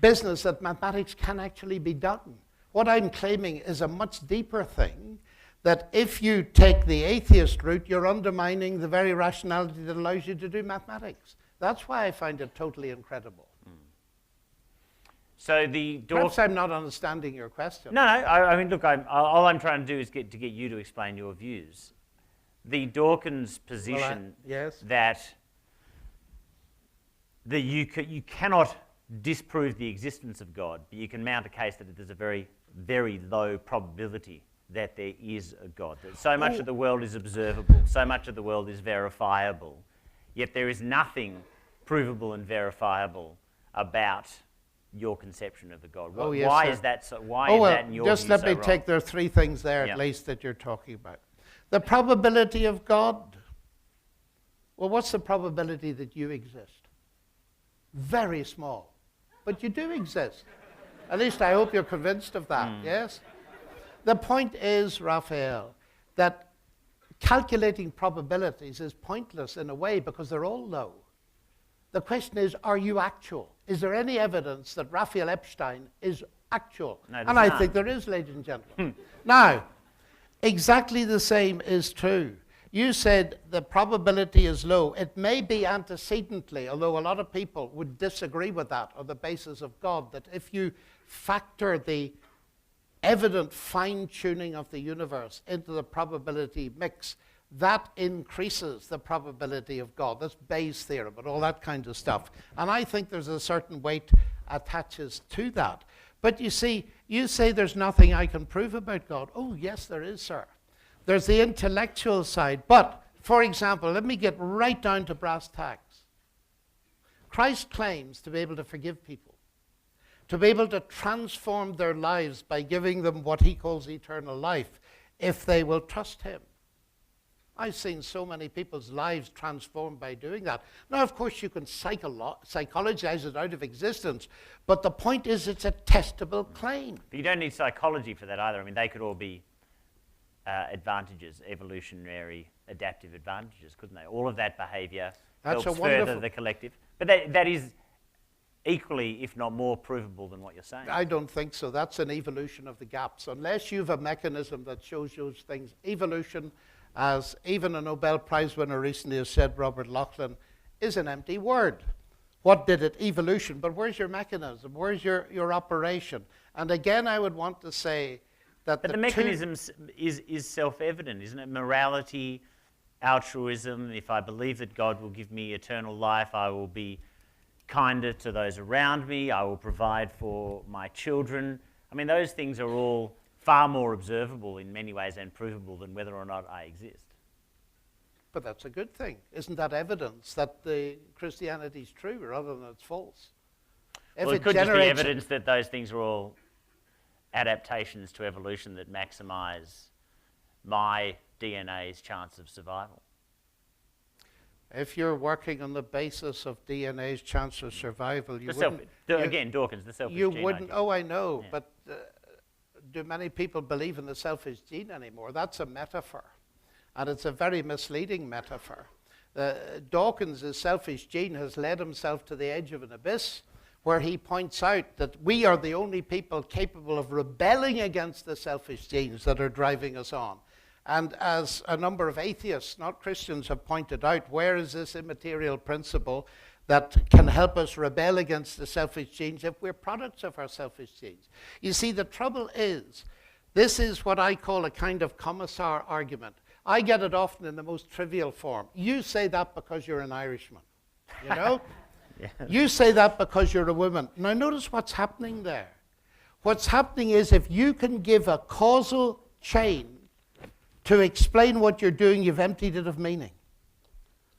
business that mathematics can actually be done. What I'm claiming is a much deeper thing, that if you take the atheist route, you're undermining the very rationality that allows you to do mathematics. That's why I find it totally incredible. So perhaps I'm not understanding your question. No. I mean, look, all I'm trying to do is get you to explain your views. The Dawkins position that you cannot disprove the existence of God, but you can mount a case that there's a very, very low probability that there is a God. That so much of the world is observable, so much of the world is verifiable, yet there is nothing provable and verifiable about your conception of a God. Why is that so? Why is that in your view just let me take, there are three things there at least that you're talking about. The probability of God. Well, what's the probability that you exist? Very small. But you do exist. At least I hope you're convinced of that, yes? The point is, Rafael, that calculating probabilities is pointless in a way because they're all low. The question is, are you actual? Is there any evidence that Rafael Epstein is actual? No, and I think there is, ladies and gentlemen. Now, exactly the same is true. You said the probability is low. It may be antecedently, although a lot of people would disagree with that on the basis of God, that if you factor the evident fine-tuning of the universe into the probability mix, that increases the probability of God. That's Bayes' theorem and all that kind of stuff. And I think there's a certain weight attaches to that. But you see, you say there's nothing I can prove about God. Oh, yes, there is, sir. There's the intellectual side. But, for example, let me get right down to brass tacks. Christ claims to be able to forgive people, to be able to transform their lives by giving them what he calls eternal life, if they will trust him. I've seen so many people's lives transformed by doing that. Now, of course, you can psychologize it out of existence, but the point is it's a testable claim. But you don't need psychology for that either. I mean, they could all be advantages, evolutionary, adaptive advantages, couldn't they? All of that behavior helps further the collective. But that is equally, if not more, provable than what you're saying. I don't think so. That's an evolution of the gaps. Unless you have a mechanism that shows those things, evolution, as even a Nobel Prize winner recently has said, Robert Laughlin, is an empty word. What did it? Evolution. But where's your mechanism? Where's your operation? And again, I would want to say that the mechanism is self-evident, isn't it? Morality, altruism. If I believe that God will give me eternal life, I will be kinder to those around me. I will provide for my children. I mean, those things are all far more observable in many ways and provable than whether or not I exist. But that's a good thing. Isn't that evidence that the Christianity is true rather than it's false? Well, it could just be evidence that those things are all adaptations to evolution that maximize my DNA's chance of survival. If you're working on the basis of DNA's chance of survival, you wouldn't... Again, Dawkins, the selfish gene. You wouldn't... Oh, I know, yeah. But do many people believe in the selfish gene anymore? That's a metaphor, and it's a very misleading metaphor. Dawkins' selfish gene has led himself to the edge of an abyss where he points out that we are the only people capable of rebelling against the selfish genes that are driving us on. And as a number of atheists, not Christians, have pointed out, where is this immaterial principle that can help us rebel against the selfish genes if we're products of our selfish genes? You see, the trouble is, this is what I call a kind of commissar argument. I get it often in the most trivial form. You say that because you're an Irishman, you know? Yeah. You say that because you're a woman. Now notice what's happening there. What's happening is if you can give a causal chain to explain what you're doing, you've emptied it of meaning.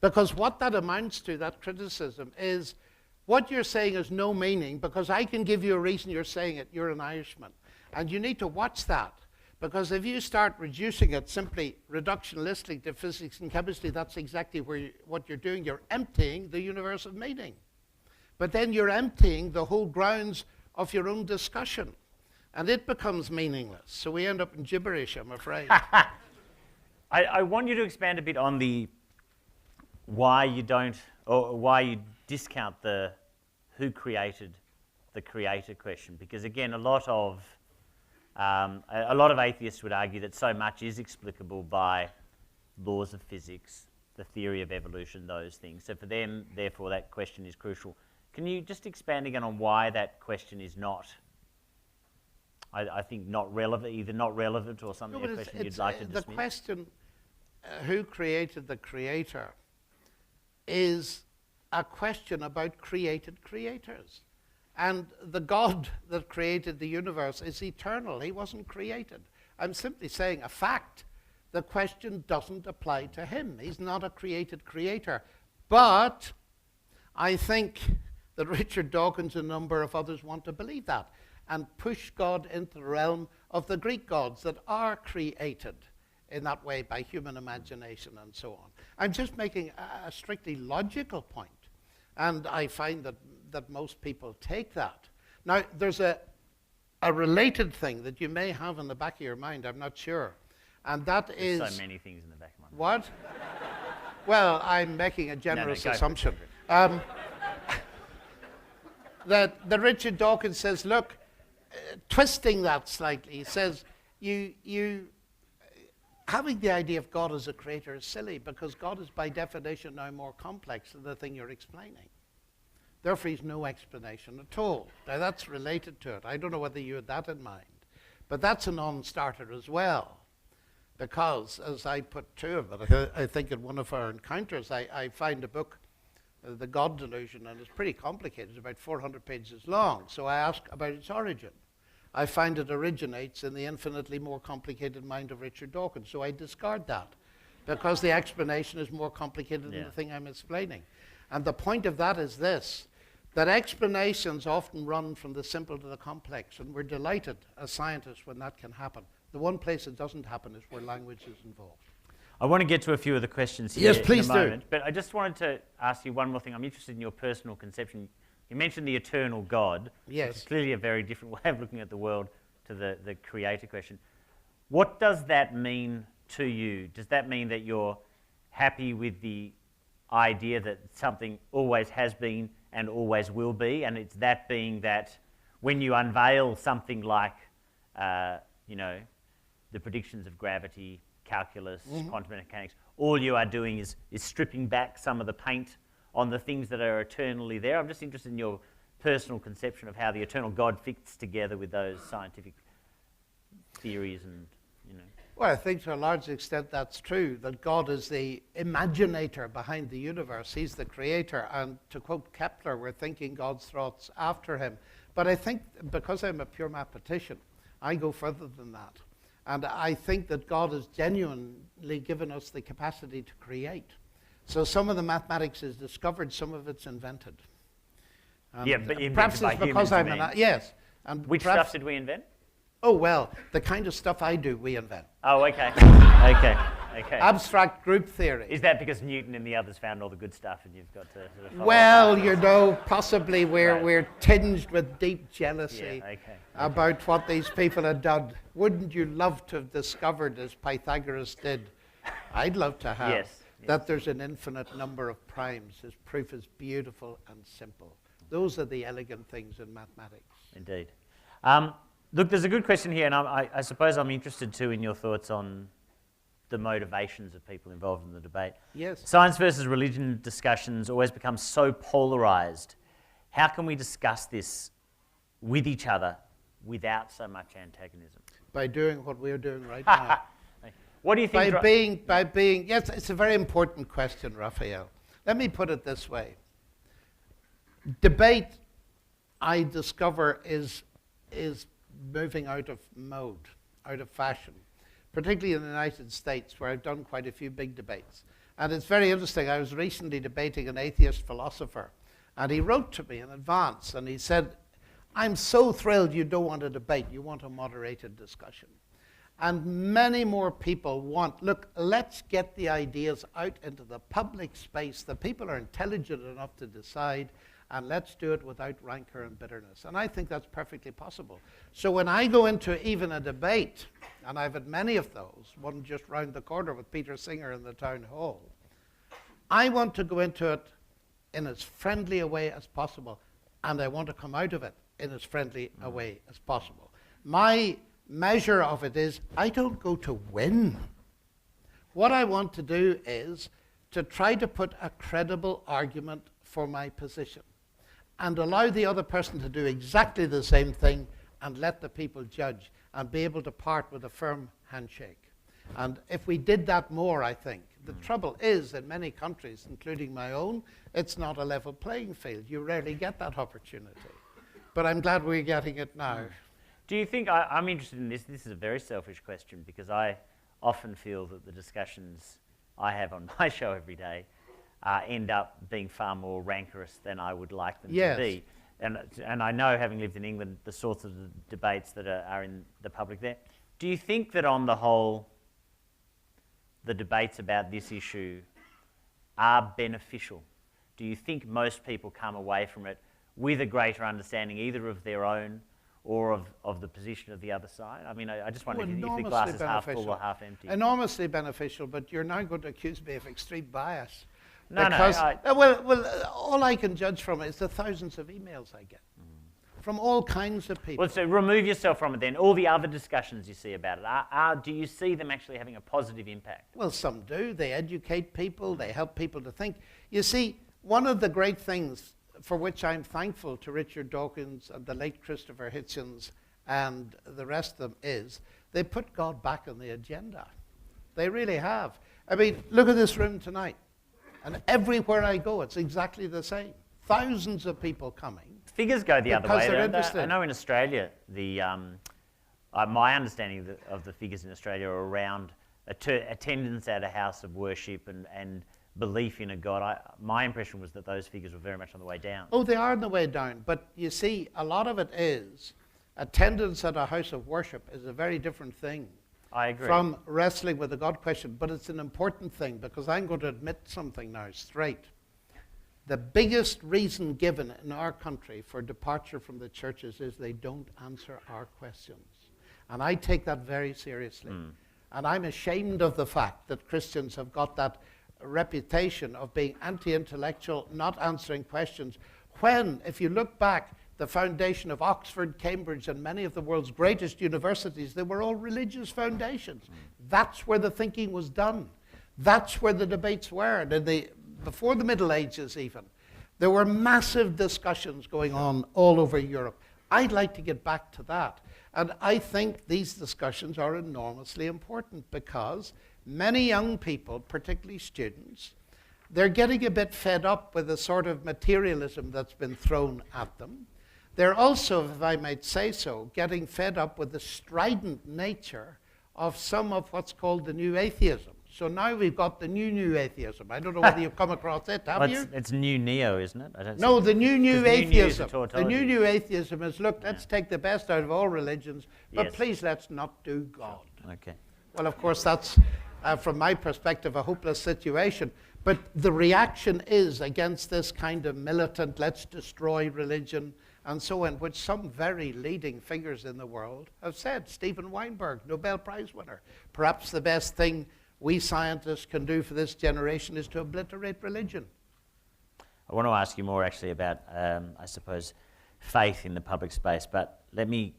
Because what that amounts to, that criticism, is what you're saying has no meaning because I can give you a reason you're saying it. You're an Irishman. And you need to watch that. Because if you start reducing it simply reductionistically to physics and chemistry, that's exactly what you're doing. You're emptying the universe of meaning. But then you're emptying the whole grounds of your own discussion. And it becomes meaningless. So we end up in gibberish, I'm afraid. I want you to expand a bit on the why you don't, or why you discount the who created the creator question. Because again, a lot of atheists would argue that so much is explicable by laws of physics, the theory of evolution, those things. So for them, therefore, that question is crucial. Can you just expand again on why that question is not, I think, not relevant, either not relevant or something, a question you'd like to dismiss? The question, who created the creator, is a question about created creators. And the God that created the universe is eternal. He wasn't created. I'm simply saying a fact. The question doesn't apply to him. He's not a created creator. But I think that Richard Dawkins and a number of others want to believe that and push God into the realm of the Greek gods that are created in that way by human imagination and so on. I'm just making a strictly logical point. And I find that most people take that. Now, there's a related thing that you may have in the back of your mind, I'm not sure. And that is... There's so many things in the back of my mind. What? Well, I'm making a generous assumption. That Richard Dawkins says, look, twisting that slightly, he says, you having the idea of God as a creator is silly because God is by definition now more complex than the thing you're explaining. Therefore, he's no explanation at all. Now, that's related to it. I don't know whether you had that in mind. But that's a non-starter as well, because, as I put to him, I think in one of our encounters, I find a book, The God Delusion, and it's pretty complicated. It's about 400 pages long. So I ask about its origin. I find it originates in the infinitely more complicated mind of Richard Dawkins. So I discard that, because the explanation is more complicated than the thing I'm explaining. And the point of that is this, that explanations often run from the simple to the complex, and we're delighted as scientists when that can happen. The one place it doesn't happen is where language is involved. I want to get to a few of the questions here please in a moment, do. but I just wanted to ask you one more thing. I'm interested in your personal conception. You mentioned the eternal God. Yes. Which is clearly a very different way of looking at the world to the creator question. What does that mean to you? Does that mean that you're happy with the idea that something always has been and always will be, and it's that being that when you unveil something like, the predictions of gravity, calculus, quantum mechanics, all you are doing is stripping back some of the paint on the things that are eternally there? I'm just interested in your personal conception of how the eternal God fits together with those scientific theories and, Well, I think to a large extent that's true, that God is the imaginator behind the universe. He's the creator. And to quote Kepler, we're thinking God's thoughts after him. But I think because I'm a pure mathematician, I go further than that. And I think that God has genuinely given us the capacity to create. So some of the mathematics is discovered, some of it's invented. And but perhaps by it's because I'm yes. And which stuff did we invent? Oh, well, the kind of stuff I do, we invent. Oh, okay. okay. Abstract group theory. Is that because Newton and the others found all the good stuff and you've got to sort of Well, possibly we're tinged with deep jealousy about what these people had done. Wouldn't you love to have discovered, as Pythagoras did? I'd love to have that there's an infinite number of primes. His proof is beautiful and simple. Those are the elegant things in mathematics. Indeed. Look, there's a good question here, and I suppose I'm interested too in your thoughts on the motivations of people involved in the debate. Yes. Science versus religion discussions always become so polarized. How can we discuss this with each other without so much antagonism? By doing what we're doing right now. What do you think? By being, yes, it's a very important question, Raphael. Let me put it this way. Debate, I discover, is moving out of mode, out of fashion, particularly in the United States, where I've done quite a few big debates. And it's very interesting. I was recently debating an atheist philosopher, and he wrote to me in advance, and he said, I'm so thrilled you don't want a debate, you want a moderated discussion. And many more people want, look, let's get the ideas out into the public space. The people are intelligent enough to decide, and let's do it without rancor and bitterness. And I think that's perfectly possible. So when I go into even a debate, and I've had many of those, one just round the corner with Peter Singer in the town hall, I want to go into it in as friendly a way as possible, and I want to come out of it in as friendly a way as possible. My measure of it is, I don't go to win. What I want to do is to try to put a credible argument for my position and allow the other person to do exactly the same thing and let the people judge and be able to part with a firm handshake. And if we did that more, I think, the trouble is in many countries, including my own, it's not a level playing field. You rarely get that opportunity. But I'm glad we're getting it now. Do you think, I'm interested in this, this is a very selfish question because I often feel that the discussions I have on my show every day end up being far more rancorous than I would like them to be. And I know, having lived in England, the sorts of debates that are in the public there. Do you think that on the whole, the debates about this issue are beneficial? Do you think most people come away from it with a greater understanding either of their own or of the position of the other side? I mean, I just wonder if the glass is half full or half empty. Enormously beneficial, but you're now going to accuse me of extreme bias. No, well, all I can judge from it is the thousands of emails I get from all kinds of people. Well, so remove yourself from it then. All the other discussions you see about it, do you see them actually having a positive impact? Well, some do. They educate people. They help people to think. You see, one of the great things for which I'm thankful to Richard Dawkins and the late Christopher Hitchens and the rest of them is they put God back on the agenda. They really have. I mean, look at this room tonight. And everywhere I go, it's exactly the same. Thousands of people coming. Figures go the other way. They're interested. I know in Australia, my understanding of the figures in Australia are around attendance at a house of worship and belief in a God. My impression was that those figures were very much on the way down. Oh, they are on the way down. But you see, a lot of it is attendance at a house of worship is a very different thing. I agree. From wrestling with the God question. But it's an important thing, because I'm going to admit something now straight. The biggest reason given in our country for departure from the churches is they don't answer our questions. And I take that very seriously. And I'm ashamed of the fact that Christians have got that reputation of being anti-intellectual, not answering questions, when, if you look back, the foundation of Oxford, Cambridge, and many of the world's greatest universities, they were all religious foundations. That's where the thinking was done. That's where the debates were. And before the Middle Ages even, there were massive discussions going on all over Europe. I'd like to get back to that. And I think these discussions are enormously important, because many young people, particularly students, they're getting a bit fed up with the sort of materialism that's been thrown at them. They're also, if I might say so, getting fed up with the strident nature of some of what's called the new atheism. So now we've got the new atheism. I don't know whether you've come across it, have you? It's new neo, isn't it? No, the new atheism. The new atheism is, look, let's take the best out of all religions, but please let's not do God. Okay. Well, of course, that's, from my perspective, a hopeless situation. But the reaction is against this kind of militant, let's destroy religion, and so on, which some very leading figures in the world have said. Steven Weinberg, Nobel Prize winner. Perhaps the best thing we scientists can do for this generation is to obliterate religion. I want to ask you more actually about, I suppose, faith in the public space, but let me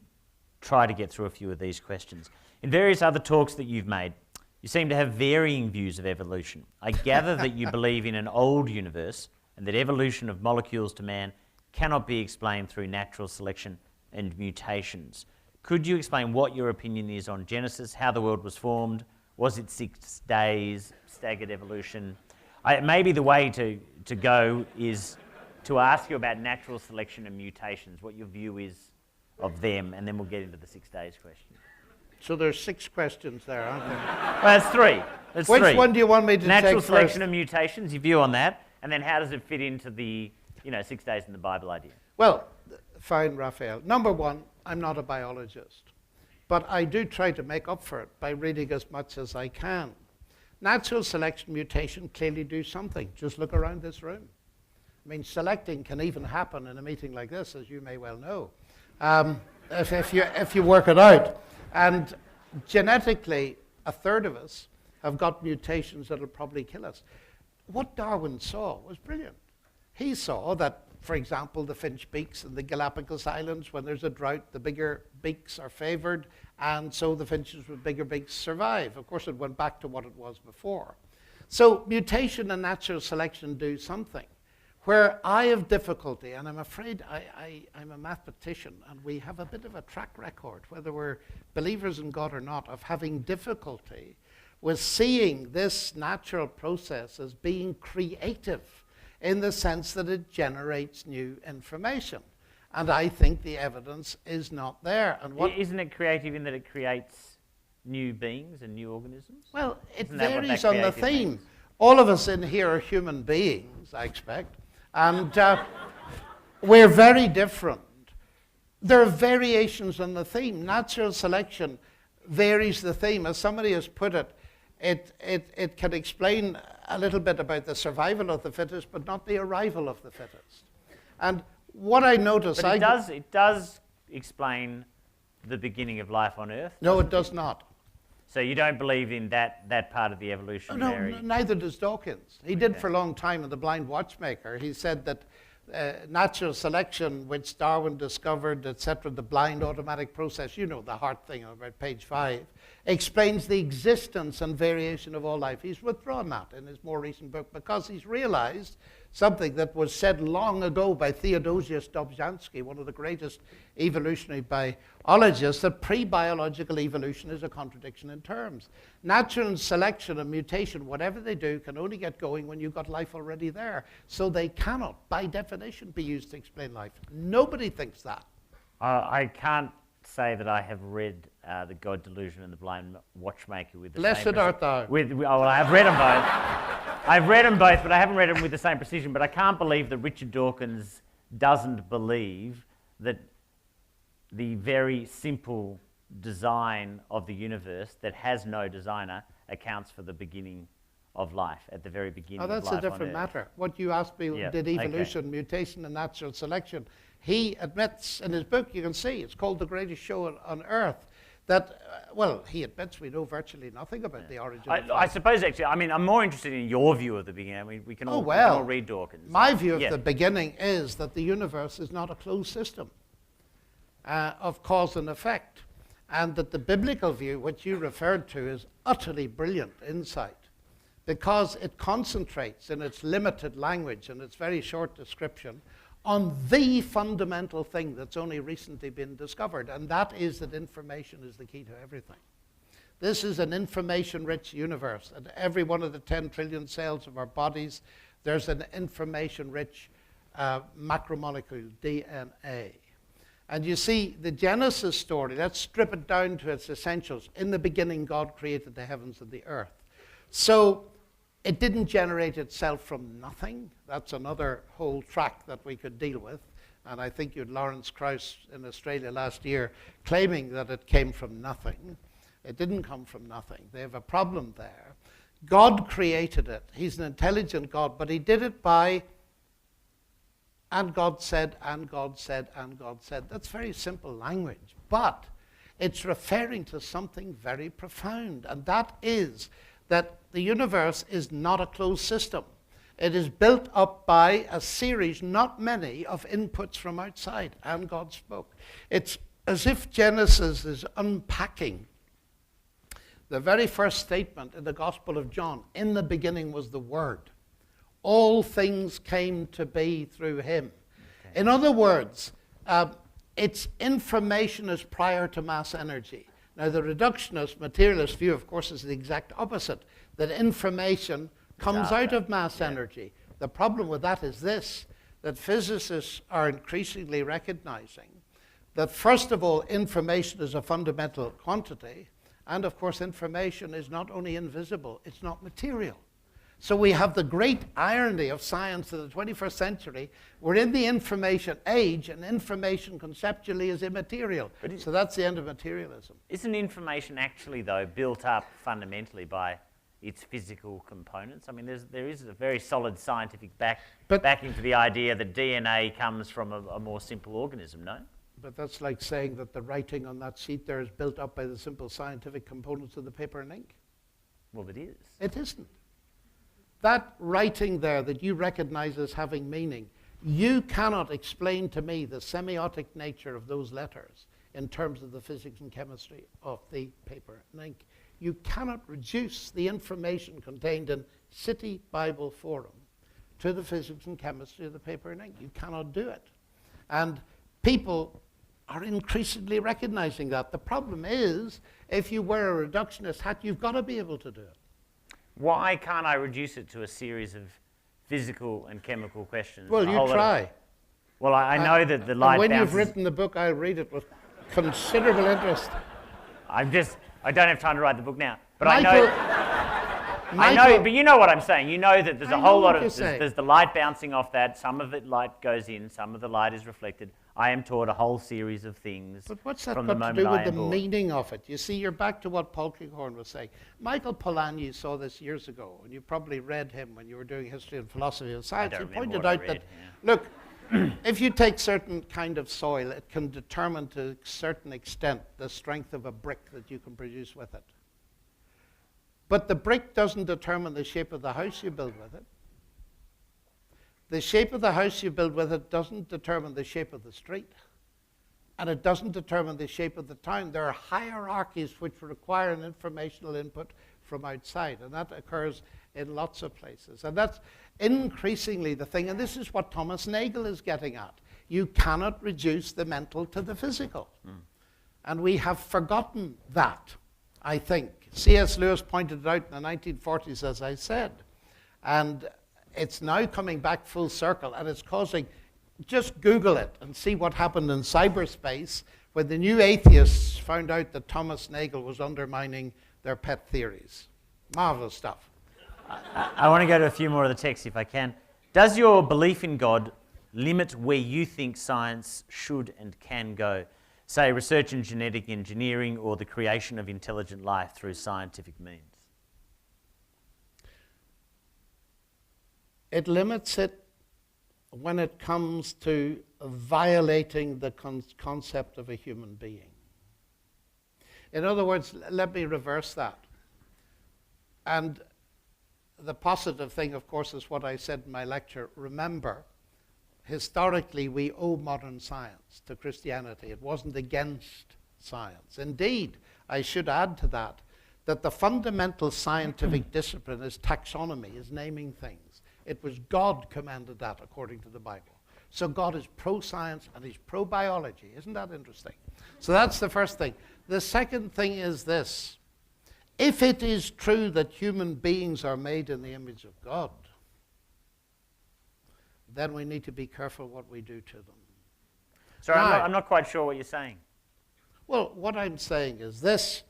try to get through a few of these questions. In various other talks that you've made, you seem to have varying views of evolution. I gather that you believe in an old universe and that evolution of molecules to man cannot be explained through natural selection and mutations. Could you explain what your opinion is on Genesis, how the world was formed? Was it 6 days, staggered evolution? Maybe the way to go is to ask you about natural selection and mutations, what your view is of them, and then we'll get into the 6 days question. So there's 6 questions there, aren't there? Well, that's 3. Which one do you want me to take first? Natural selection and mutations, your view on that, and then how does it fit into the 6 days in the Bible idea? Well, fine, Raphael. Number one, I'm not a biologist, but I do try to make up for it by reading as much as I can. Natural selection, mutation clearly do something. Just look around this room. I mean, selecting can even happen in a meeting like this, as you may well know, if you work it out. And genetically, a third of us have got mutations that will probably kill us. What Darwin saw was brilliant. He saw that, for example, the finch beaks in the Galapagos Islands, when there's a drought, the bigger beaks are favored, and so the finches with bigger beaks survive. Of course, it went back to what it was before. So mutation and natural selection do something. Where I have difficulty, and I'm afraid I'm a mathematician, and we have a bit of a track record, whether we're believers in God or not, of having difficulty with seeing this natural process as being creative, in the sense that it generates new information. And I think the evidence is not there. And isn't it creative in that it creates new beings and new organisms? Well, it varies on the theme. Means? All of us in here are human beings, I expect. And we're very different. There are variations on the theme. Natural selection varies the theme. As somebody has put it, it can explain a little bit about the survival of the fittest, but not the arrival of the fittest. And what I notice... But it does explain the beginning of life on Earth? No, it does not. So you don't believe in that part of the evolutionary... No, neither does Dawkins. He did for a long time in The Blind Watchmaker. He said that natural selection, which Darwin discovered, etc., the blind automatic process, you know, the heart thing on about page 5, explains the existence and variation of all life. He's withdrawn that in his more recent book because he's realized something that was said long ago by Theodosius Dobzhansky, one of the greatest evolutionary ologists that pre-biological evolution is a contradiction in terms. Natural selection and mutation, whatever they do, can only get going when you've got life already there. So they cannot, by definition, be used to explain life. Nobody thinks that. I can't say that I have read The God Delusion and The Blind Watchmaker with the Blessed same art thou. well, I've read them both. I've read them both, but I haven't read them with the same precision. But I can't believe that Richard Dawkins doesn't believe that the very simple design of the universe that has no designer accounts for the beginning of life, at the very beginning of life. Oh, that's a different matter. What you asked me, did evolution, mutation, and natural selection. He admits in his book, you can see, it's called The Greatest Show on Earth, that, well, he admits we know virtually nothing about the origin of life. I suppose, actually, I mean, I'm more interested in your view of the beginning. I mean, we can all read Dawkins. My view of the beginning is that the universe is not a closed system of cause and effect, and that the biblical view, which you referred to, is utterly brilliant insight, because it concentrates in its limited language and its very short description on the fundamental thing that's only recently been discovered, and that is that information is the key to everything. This is an information-rich universe. At every one of the 10 trillion cells of our bodies, there's an information-rich macromolecule, DNA. And you see, the Genesis story, let's strip it down to its essentials. In the beginning, God created the heavens and the earth. So it didn't generate itself from nothing. That's another whole track that we could deal with. And I think you had Lawrence Krauss in Australia last year claiming that it came from nothing. It didn't come from nothing. They have a problem there. God created it. He's an intelligent God, but he did it by, and God said, and God said, and God said. That's very simple language, but it's referring to something very profound, and that is that the universe is not a closed system. It is built up by a series, not many, of inputs from outside, and God spoke. It's as if Genesis is unpacking the very first statement in the Gospel of John. In the beginning was the Word. All things came to be through him. Okay. In other words, its information is prior to mass energy. Now, the reductionist, materialist view, of course, is the exact opposite, that information comes out of mass energy. The problem with that is this, that physicists are increasingly recognizing that, first of all, information is a fundamental quantity, and, of course, information is not only invisible, it's not material. So we have the great irony of science in the 21st century. We're in the information age, and information conceptually is immaterial. So that's the end of materialism. Isn't information actually, though, built up fundamentally by its physical components? I mean, there is a very solid scientific backing to the idea that DNA comes from a more simple organism, no? But that's like saying that the writing on that sheet there is built up by the simple scientific components of the paper and ink. Well, it is. It isn't. That writing there that you recognize as having meaning, you cannot explain to me the semiotic nature of those letters in terms of the physics and chemistry of the paper and ink. You cannot reduce the information contained in City Bible Forum to the physics and chemistry of the paper and ink. You cannot do it. And people are increasingly recognizing that. The problem is, if you wear a reductionist hat, you've got to be able to do it. Why can't I reduce it to a series of physical and chemical questions? Well, you try. Well, I know that the light when bounces. you've written the book, I'll read it with considerable interest. I don't have time to write the book now. But Michael, I know, but you know what I'm saying. You know that there's a whole lot of, there's the light bouncing off that. Some of it light goes in, some of the light is reflected. I am taught a whole series of things. But what's that from got the to moment do with I the am born. meaning of it? You see, you're back to what Paul Kinghorn was saying. Michael Polanyi saw this years ago, and you probably read him when you were doing history and philosophy of science. He pointed out that, look, if you take certain kind of soil, it can determine to a certain extent the strength of a brick that you can produce with it. But the brick doesn't determine the shape of the house you build with it. The shape of the house you build with it doesn't determine the shape of the street. And it doesn't determine the shape of the town. There are hierarchies which require an informational input from outside, and that occurs in lots of places. And that's increasingly the thing, and this is what Thomas Nagel is getting at. You cannot reduce the mental to the physical. And we have forgotten that, I think. C.S. Lewis pointed it out in the 1940s, as I said. And it's now coming back full circle, and it's causing, just Google it and see what happened in cyberspace when the new atheists found out that Thomas Nagel was undermining their pet theories. Marvelous stuff. I want to go to a few more of the texts if I can. Does your belief in God limit where you think science should and can go? Say research in genetic engineering or the creation of intelligent life through scientific means? It limits it when it comes to violating the concept of a human being. In other words, let me reverse that. And the positive thing, of course, is what I said in my lecture. Remember, historically, we owe modern science to Christianity. It wasn't against science. Indeed, I should add to that, that the fundamental scientific discipline is taxonomy, is naming things. It was God commanded that according to the Bible. So God is pro-science and he's pro-biology. Isn't that interesting? So that's the first thing. The second thing is this. If it is true that human beings are made in the image of God, then we need to be careful what we do to them. Sorry, Now, I'm not quite sure what you're saying. Well, what I'm saying is this,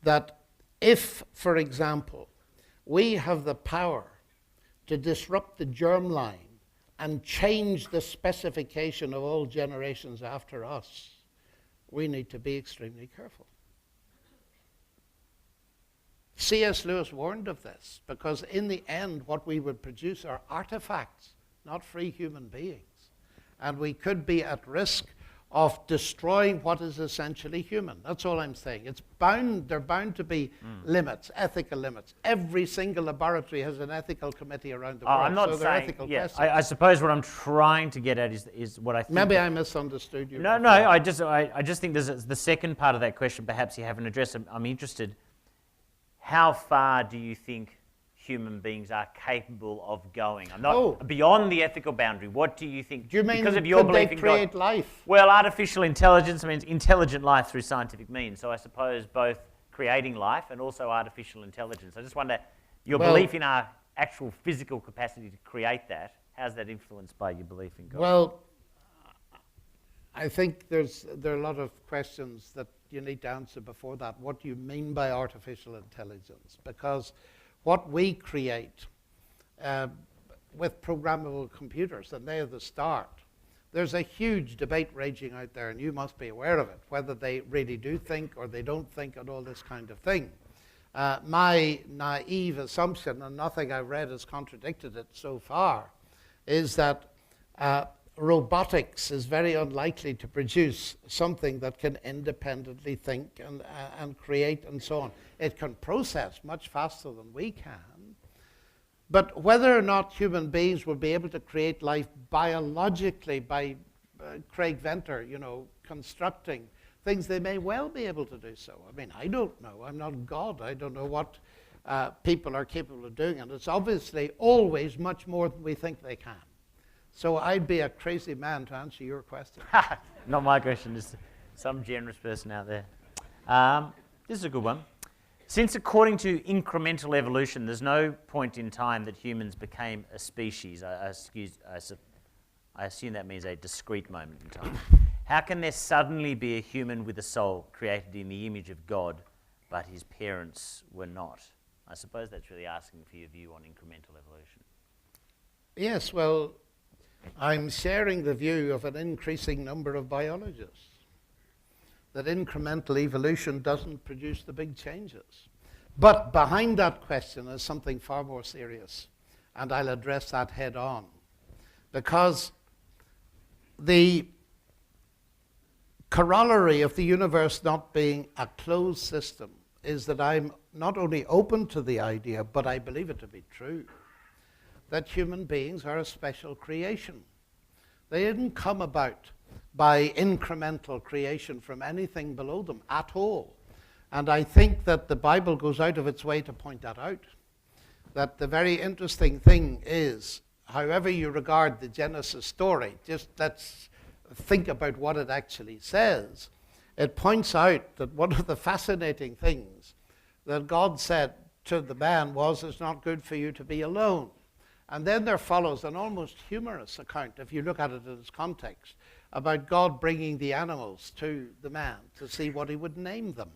that if, for example, we have the power to disrupt the germline and change the specification of all generations after us, we need to be extremely careful. C.S. Lewis warned of this, because in the end, what we would produce are artifacts, not free human beings. And we could be at risk of destroying what is essentially human. That's all I'm saying. There are bound to be limits, ethical limits. Every single laboratory has an ethical committee around the world. I'm not so there are saying, ethical yeah, questions. I suppose what I'm trying to get at is what I think. Maybe I misunderstood you. No, I just think there's the second part of that question perhaps you haven't addressed. I'm interested. How far do you think human beings are capable of going? I'm not beyond the ethical boundary. What do you think? Do you mean because of your could belief they in create God? life? Well, artificial intelligence means intelligent life through scientific means. So I suppose both creating life and also artificial intelligence. I just wonder, your belief in our actual physical capacity to create that, how's that influenced by your belief in God? Well, I think there are a lot of questions that you need to answer before that. What do you mean by artificial intelligence? Because what we create with programmable computers, and they are the start, there's a huge debate raging out there, and you must be aware of it, whether they really do think or they don't think and all this kind of thing. My naive assumption, and nothing I've read has contradicted it so far, is that robotics is very unlikely to produce something that can independently think and create and so on. It can process much faster than we can. But whether or not human beings will be able to create life biologically by Craig Venter, constructing things, they may well be able to do so. I mean, I don't know. I'm not God. I don't know what people are capable of doing. And it's obviously always much more than we think they can. So I'd be a crazy man to answer your question. Not my question, just some generous person out there. This is a good one. Since according to incremental evolution, there's no point in time that humans became a species, I assume that means a discrete moment in time. How can there suddenly be a human with a soul created in the image of God, but his parents were not? I suppose that's really asking for your view on incremental evolution. Yes, well, I'm sharing the view of an increasing number of biologists, that incremental evolution doesn't produce the big changes. But behind that question is something far more serious, and I'll address that head on. Because the corollary of the universe not being a closed system is that I'm not only open to the idea, but I believe it to be true, that human beings are a special creation. They didn't come about by incremental creation from anything below them at all. And I think that the Bible goes out of its way to point that out. That the very interesting thing is, however you regard the Genesis story, just let's think about what it actually says. it points out that one of the fascinating things that God said to the man was, it's not good for you to be alone. And then there follows an almost humorous account, if you look at it in its context, about God bringing the animals to the man to see what he would name them.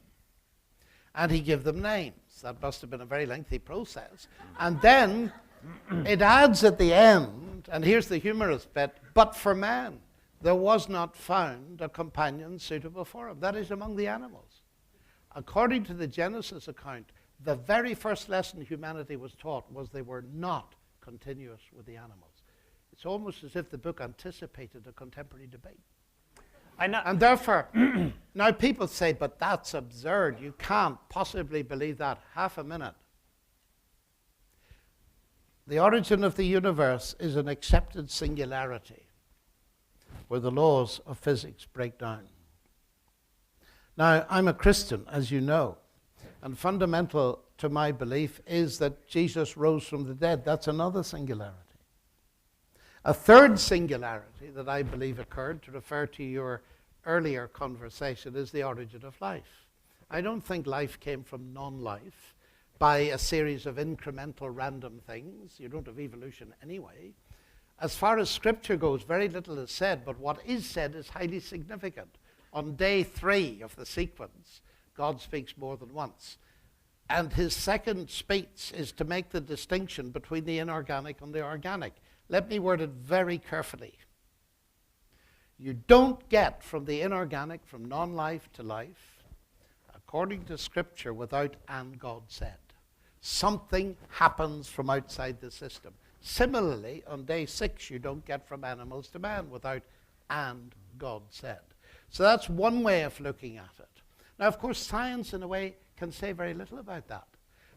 And he gave them names. That must have been a very lengthy process. And then it adds at the end, and here's the humorous bit, but for man, there was not found a companion suitable for him. That is among the animals. According to the Genesis account, the very first lesson humanity was taught was they were not continuous with the animals. It's almost as if the book anticipated a contemporary debate. I know. And therefore, now people say, but that's absurd. You can't possibly believe that. Half a minute. The origin of the universe is an accepted singularity where the laws of physics break down. Now, I'm a Christian, as you know, and fundamental to my belief is that Jesus rose from the dead. That's another singularity. A third singularity that I believe occurred, to refer to your earlier conversation, is the origin of life. I don't think life came from non-life by a series of incremental random things. You don't have evolution anyway. As far as Scripture goes, very little is said, but what is said is highly significant. On day 3 of the sequence, God speaks more than once. And his second speech is to make the distinction between the inorganic and the organic. Let me word it very carefully. You don't get from the inorganic, from non-life to life, according to Scripture, without "and God said." Something happens from outside the system. Similarly, on day 6, you don't get from animals to man without "and God said." So that's one way of looking at it. Now, of course, science, in a way, can say very little about that.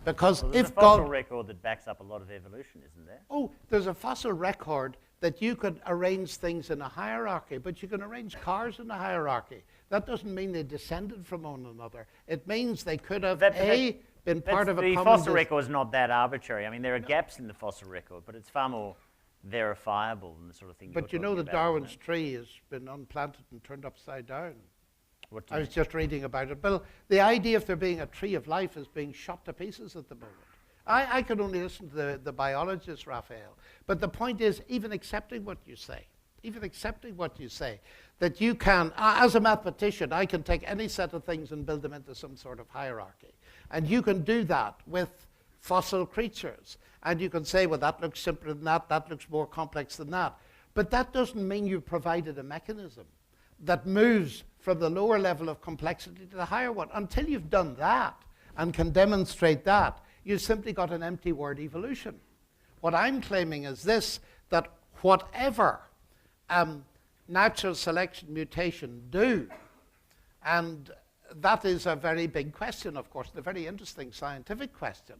Because there's if a fossil God... record that backs up a lot of evolution, isn't there? Oh, there's a fossil record that you could arrange things in a hierarchy, but you can arrange cars in a hierarchy. That doesn't mean they descended from one another. It means they could have, been part of a common... The fossil record is not that arbitrary. I mean, there are gaps in the fossil record, but it's far more verifiable than the sort of thing But you know that Darwin's tree has been unplanted and turned upside down. I was just reading about it. But the idea of there being a tree of life is being shot to pieces at the moment. I can only listen to the biologist, Rafael. But the point is, even accepting what you say, that you can, as a mathematician, I can take any set of things and build them into some sort of hierarchy. And you can do that with fossil creatures. And you can say, well, that looks simpler than that, that looks more complex than that. But that doesn't mean you've provided a mechanism that moves from the lower level of complexity to the higher one. Until you've done that and can demonstrate that, you've simply got an empty word, evolution. What I'm claiming is this, that whatever natural selection, mutation do, and that is a very big question, of course, a very interesting scientific question.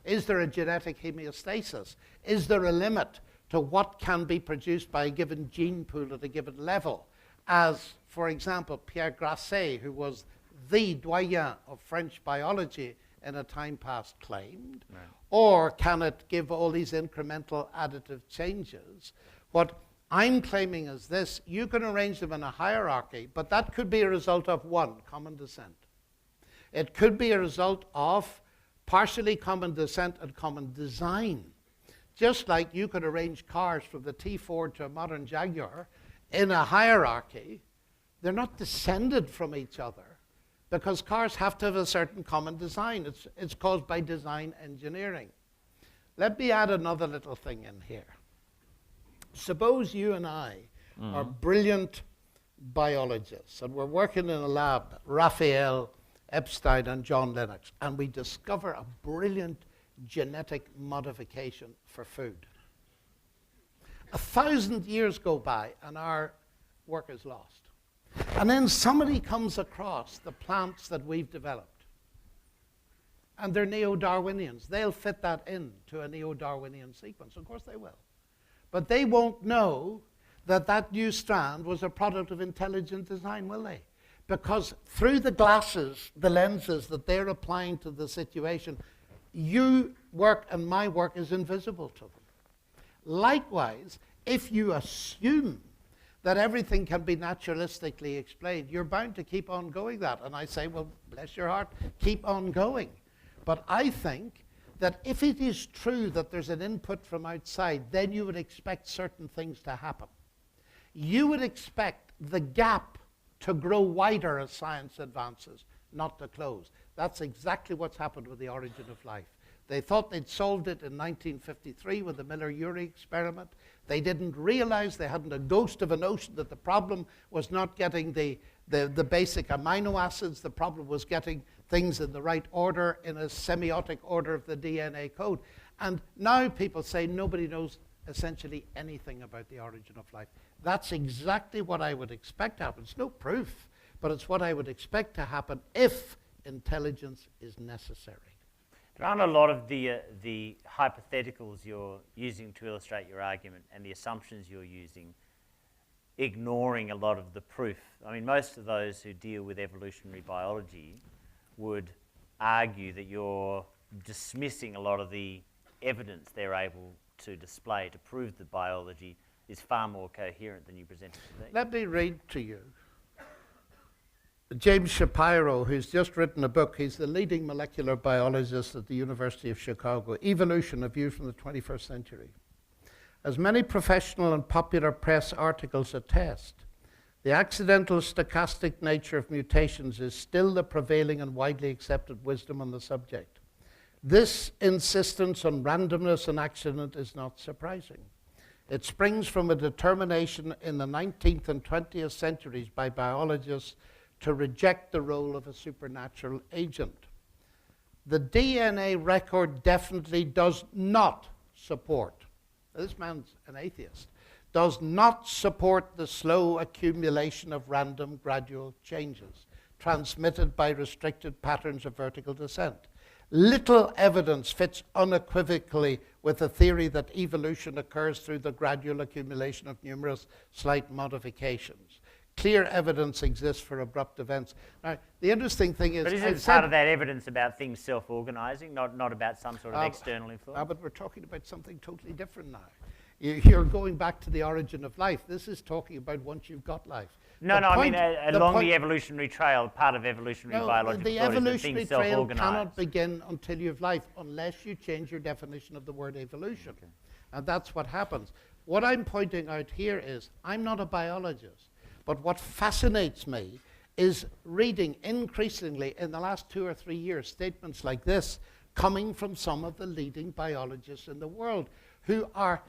Is there a genetic homeostasis? Is there a limit to what can be produced by a given gene pool at a given level? As, for example, Pierre Grasset, who was the doyen of French biology in a time past, claimed? Right. Or can it give all these incremental additive changes? What I'm claiming is this: you can arrange them in a hierarchy, but that could be a result of one, common descent. It could be a result of partially common descent and common design. Just like you could arrange cars from the T4 to a modern Jaguar in a hierarchy, they're not descended from each other because cars have to have a certain common design. It's caused by design engineering. Let me add another little thing in here. Suppose you and I are brilliant biologists and we're working in a lab, Rafael Epstein and John Lennox, and we discover a brilliant genetic modification for food. 1,000 years go by and our work is lost. And then somebody comes across the plants that we've developed. And they're neo-Darwinians. They'll fit that into a neo-Darwinian sequence. Of course they will. But they won't know that that new strand was a product of intelligent design, will they? Because through the glasses, the lenses that they're applying to the situation, your work and my work is invisible to them. Likewise, if you assume that everything can be naturalistically explained, you're bound to keep on going that. And I say, well, bless your heart, keep on going. But I think that if it is true that there's an input from outside, then you would expect certain things to happen. You would expect the gap to grow wider as science advances, not to close. That's exactly what's happened with the origin of life. They thought they'd solved it in 1953 with the Miller-Urey experiment. They didn't realize, they hadn't a ghost of a notion that the problem was not getting the basic amino acids. The problem was getting things in the right order, in a semiotic order of the DNA code. And now people say nobody knows essentially anything about the origin of life. That's exactly what I would expect to happen. It's no proof, but it's what I would expect to happen if intelligence is necessary. There aren't a lot of the hypotheticals you're using to illustrate your argument and the assumptions you're using ignoring a lot of the proof. I mean, most of those who deal with evolutionary biology would argue that you're dismissing a lot of the evidence they're able to display to prove that biology is far more coherent than you presented today. Let me read to you James Shapiro, who's just written a book. He's the leading molecular biologist at the University of Chicago, Evolution, A View from the 21st Century. As many professional and popular press articles attest, the accidental stochastic nature of mutations is still the prevailing and widely accepted wisdom on the subject. This insistence on randomness and accident is not surprising. It springs from a determination in the 19th and 20th centuries by biologists to reject the role of a supernatural agent. The DNA record definitely does not support, this man's an atheist, does not support the slow accumulation of random gradual changes transmitted by restricted patterns of vertical descent. Little evidence fits unequivocally with the theory that evolution occurs through the gradual accumulation of numerous slight modifications. Clear evidence exists for abrupt events. Now, the interesting thing is... But isn't part of that evidence about things self-organising, not about some sort of external influence? But we're talking about something totally different now. You're going back to the origin of life. This is talking about once you've got life. No, I mean along the evolutionary trail, part of evolutionary biological the thought is that evolutionary things trail self-organise. cannot begin until you have life, unless you change your definition of the word evolution. Okay. And that's what happens. What I'm pointing out here is, I'm not a biologist, but what fascinates me is reading increasingly in the last 2 or 3 years statements like this coming from some of the leading biologists in the world who are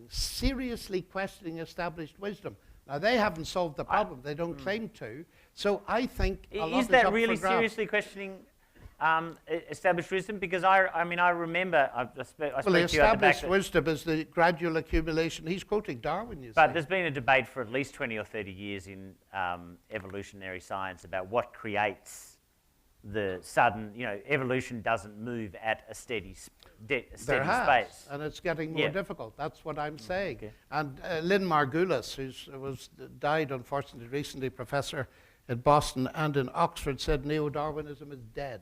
seriously questioning established wisdom. Now, they haven't solved the problem. They don't claim to. So I think a lot is that up really for grabs. seriously questioning established wisdom? Because I remember I spoke Well, the to you at the back. established wisdom is the gradual accumulation. He's quoting Darwin, you But see. there's been a debate for at least 20 or 30 years in evolutionary science about what creates the sudden, evolution doesn't move at a steady space. And it's getting more difficult. That's what I'm saying. Okay. And Lynn Margulis, who died unfortunately recently, professor at Boston and in Oxford, said neo-Darwinism is dead.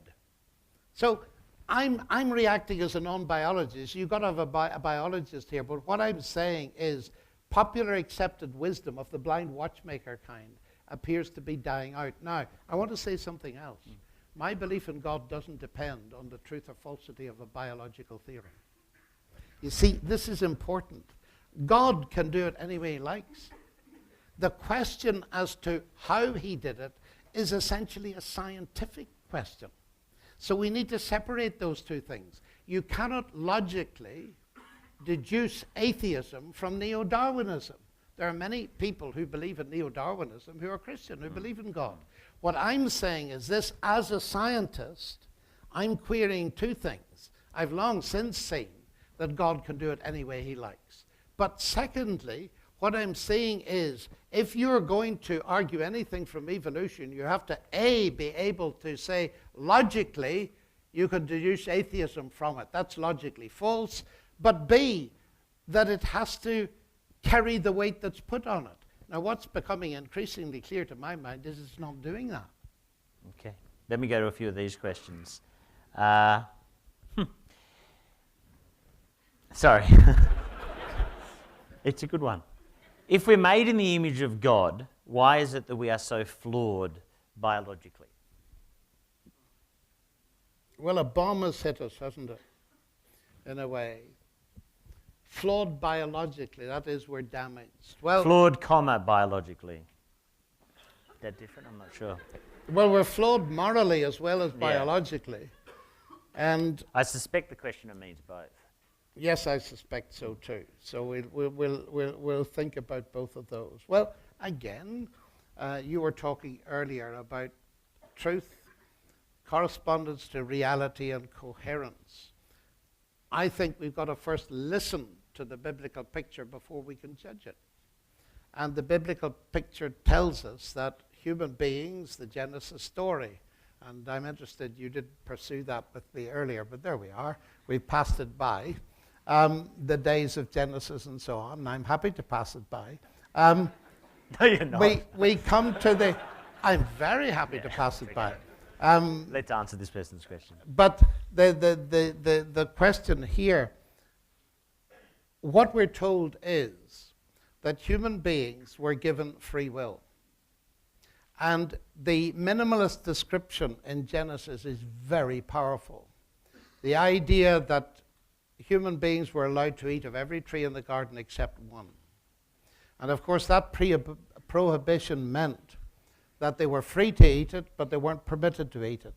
So I'm reacting as a non-biologist. You've got to have a biologist here. But what I'm saying is popular accepted wisdom of the blind watchmaker kind appears to be dying out. Now, I want to say something else. My belief in God doesn't depend on the truth or falsity of a biological theory. You see, this is important. God can do it any way he likes. The question as to how he did it is essentially a scientific question. So we need to separate those two things. You cannot logically deduce atheism from neo-Darwinism. There are many people who believe in neo-Darwinism who are Christian, who believe in God. What I'm saying is this: as a scientist, I'm querying two things. I've long since seen that God can do it any way he likes. But secondly, what I'm saying is, if you're going to argue anything from evolution, you have to A, be able to say, logically, you can deduce atheism from it. That's logically false. But B, that it has to carry the weight that's put on it. Now, what's becoming increasingly clear to my mind is it's not doing that. Okay. Let me go to a few of these questions. Sorry. It's a good one. If we're made in the image of God, why is it that we are so flawed biologically? Well, a bomb has hit us, hasn't it? In a way. Flawed biologically, that is, we're damaged. Well, Flawed, biologically. Is that different? I'm not sure. well, we're flawed morally as well as biologically. And I suspect the questioner means both. yes, I suspect so too. So we'll think about both of those. Well, again, you were talking earlier about truth, correspondence to reality, and coherence. I think we've got to first listen to the biblical picture before we can judge it. And the biblical picture tells us that human beings, the Genesis story, and I'm interested, you did pursue that with me earlier, but there we are. We passed it by. The days of Genesis and so on, and I'm happy to pass it by. No, you're not. We come to the... I'm very happy to pass it by. Let's answer this person's question. But the question here, what we're told is that human beings were given free will. And the minimalist description in Genesis is very powerful. The idea that human beings were allowed to eat of every tree in the garden except one. And of course that prohibition meant that they were free to eat it, but they weren't permitted to eat it.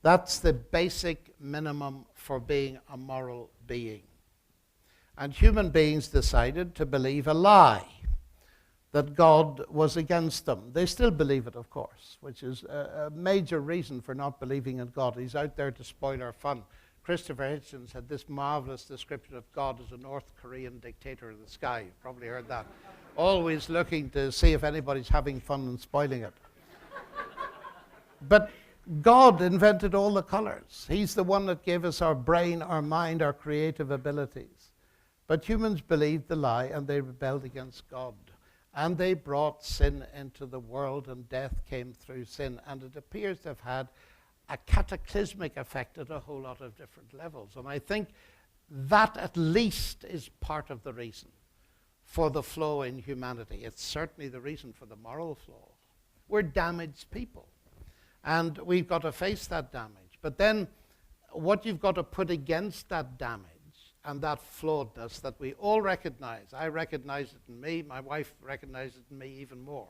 That's the basic minimum for being a moral being. And human beings decided to believe a lie, that God was against them. They still believe it, of course, which is a major reason for not believing in God. He's out there to spoil our fun. Christopher Hitchens had this marvelous description of God as a North Korean dictator in the sky. You've probably heard that. Always looking to see if anybody's having fun and spoiling it. But God invented all the colors. He's the one that gave us our brain, our mind, our creative abilities. But humans believed the lie and they rebelled against God. And they brought sin into the world, and death came through sin. And it appears to have had a cataclysmic effect at a whole lot of different levels. And I think that at least is part of the reason for the flaw in humanity. It's certainly the reason for the moral flaw. We're damaged people. And we've got to face that damage. But then what you've got to put against that damage and that flawedness that we all recognize, I recognize it in me, my wife recognizes it in me even more,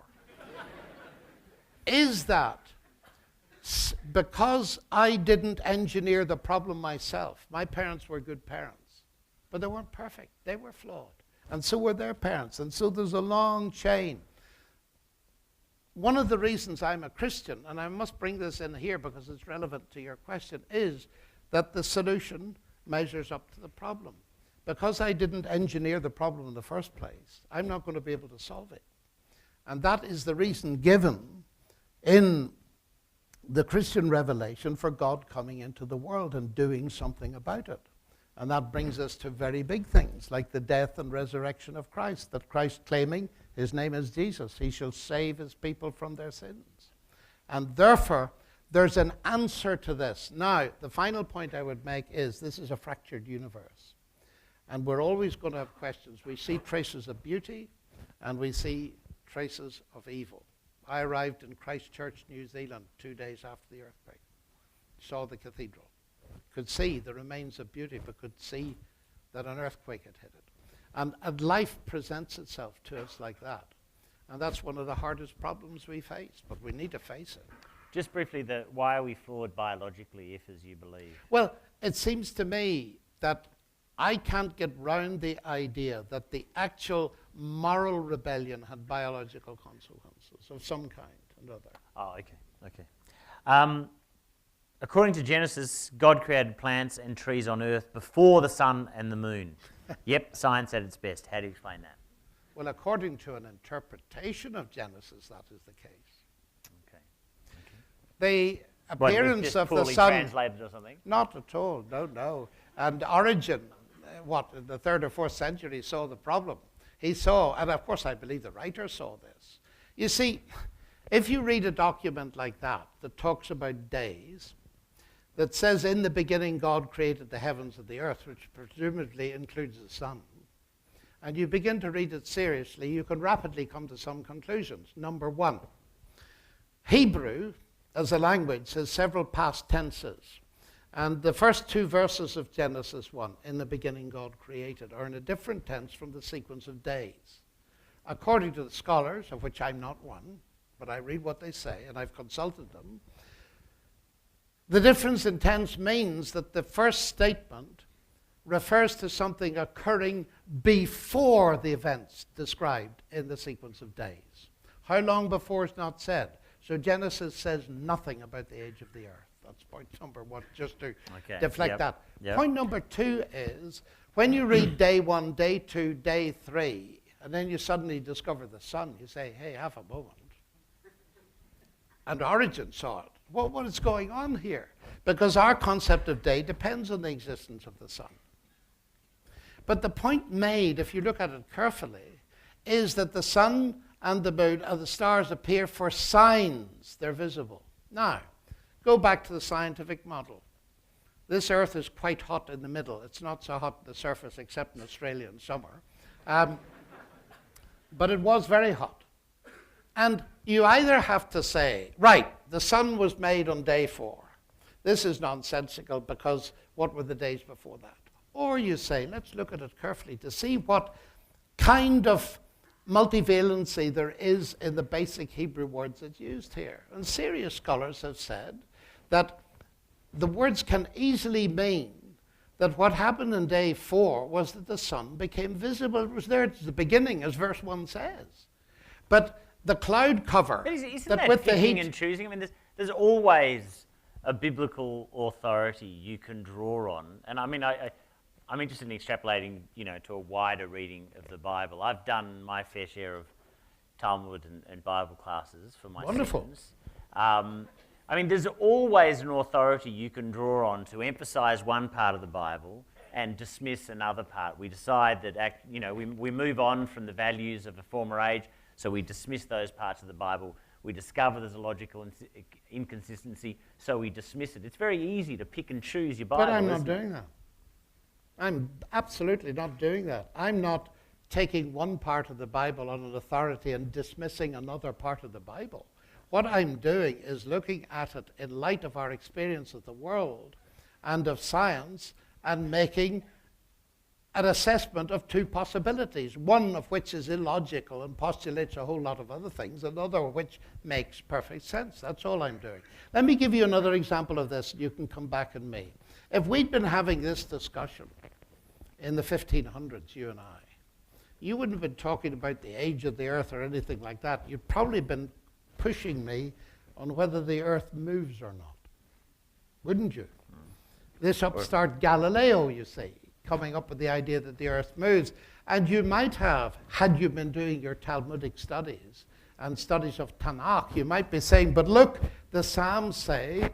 is that because I didn't engineer the problem myself, my parents were good parents, but they weren't perfect. They were flawed. And so were their parents. And so there's a long chain. One of the reasons I'm a Christian, and I must bring this in here because it's relevant to your question, is that the solution measures up to the problem. Because I didn't engineer the problem in the first place, I'm not going to be able to solve it. And that is the reason given in the Christian revelation for God coming into the world and doing something about it. And that brings us to very big things, like the death and resurrection of Christ, that Christ claiming his name is Jesus. He shall save his people from their sins. And therefore, there's an answer to this. Now, the final point I would make is this is a fractured universe. And we're always going to have questions. We see traces of beauty, and we see traces of evil. I arrived in Christchurch, New Zealand, 2 days after the earthquake. Saw the cathedral. Could see the remains of beauty, but could see that an earthquake had hit it. And life presents itself to us like that. And that's one of the hardest problems we face, but we need to face it. Just briefly, why are we flawed biologically, if as you believe? Well, it seems to me that I can't get round the idea that the actual moral rebellion had biological consequences of some kind or other. Oh, okay. According to Genesis, God created plants and trees on earth before the sun and the moon. Yep, science at its best. How do you explain that? Well, according to an interpretation of Genesis, that is the case. Okay. The appearance just of the poorly sun... translated or something? Not at all, no. And Origen, in the 3rd or 4th century, saw the problem. He saw, and of course I believe the writer saw this. You see, if you read a document like that talks about days, that says in the beginning God created the heavens and the earth, which presumably includes the sun, and you begin to read it seriously, you can rapidly come to some conclusions. Number one, Hebrew as a language has several past tenses. And the first two verses of Genesis 1, in the beginning God created, are in a different tense from the sequence of days. According to the scholars, of which I'm not one, but I read what they say, and I've consulted them, the difference in tense means that the first statement refers to something occurring before the events described in the sequence of days. How long before is not said. So Genesis says nothing about the age of the earth. That's point number one, just to deflect that. Yep. Point number two is, when you read day 1, day 2, day 3, and then you suddenly discover the sun, you say, hey, have a moment. And Origen saw it. What is going on here? Because our concept of day depends on the existence of the sun. But the point made, if you look at it carefully, is that the sun and the moon and the stars appear for signs. They're visible. Now, go back to the scientific model. This Earth is quite hot in the middle. It's not so hot on the surface except in Australia in summer. But it was very hot. And you either have to say, right, the sun was made on day 4. This is nonsensical because what were the days before that? Or you say, let's look at it carefully to see what kind of multivalency there is in the basic Hebrew words that's used here. And serious scholars have said that the words can easily mean that what happened in day 4 was that the sun became visible. It was there at the beginning, as verse 1 says. But the cloud cover, isn't that with the heat and choosing? I mean, there's always a biblical authority you can draw on. And I mean, I'm interested in extrapolating, to a wider reading of the Bible. I've done my fair share of Talmud and Bible classes for my students. I mean, there's always an authority you can draw on to emphasize one part of the Bible and dismiss another part. We decide that, we move on from the values of a former age, so we dismiss those parts of the Bible. We discover there's a logical inconsistency, so we dismiss it. It's very easy to pick and choose your Bible. But I'm not doing that. I'm absolutely not doing that. I'm not taking one part of the Bible on an authority and dismissing another part of the Bible. What I'm doing is looking at it in light of our experience of the world and of science and making an assessment of two possibilities, one of which is illogical and postulates a whole lot of other things, another of which makes perfect sense. That's all I'm doing. Let me give you another example of this, and you can come back on me. If we'd been having this discussion in the 1500s, you and I, you wouldn't have been talking about the age of the earth or anything like that. You'd probably been pushing me on whether the earth moves or not, wouldn't you? This upstart Galileo, you see, coming up with the idea that the earth moves. And you might have, had you been doing your Talmudic studies and studies of Tanakh, you might be saying, but look, the Psalms say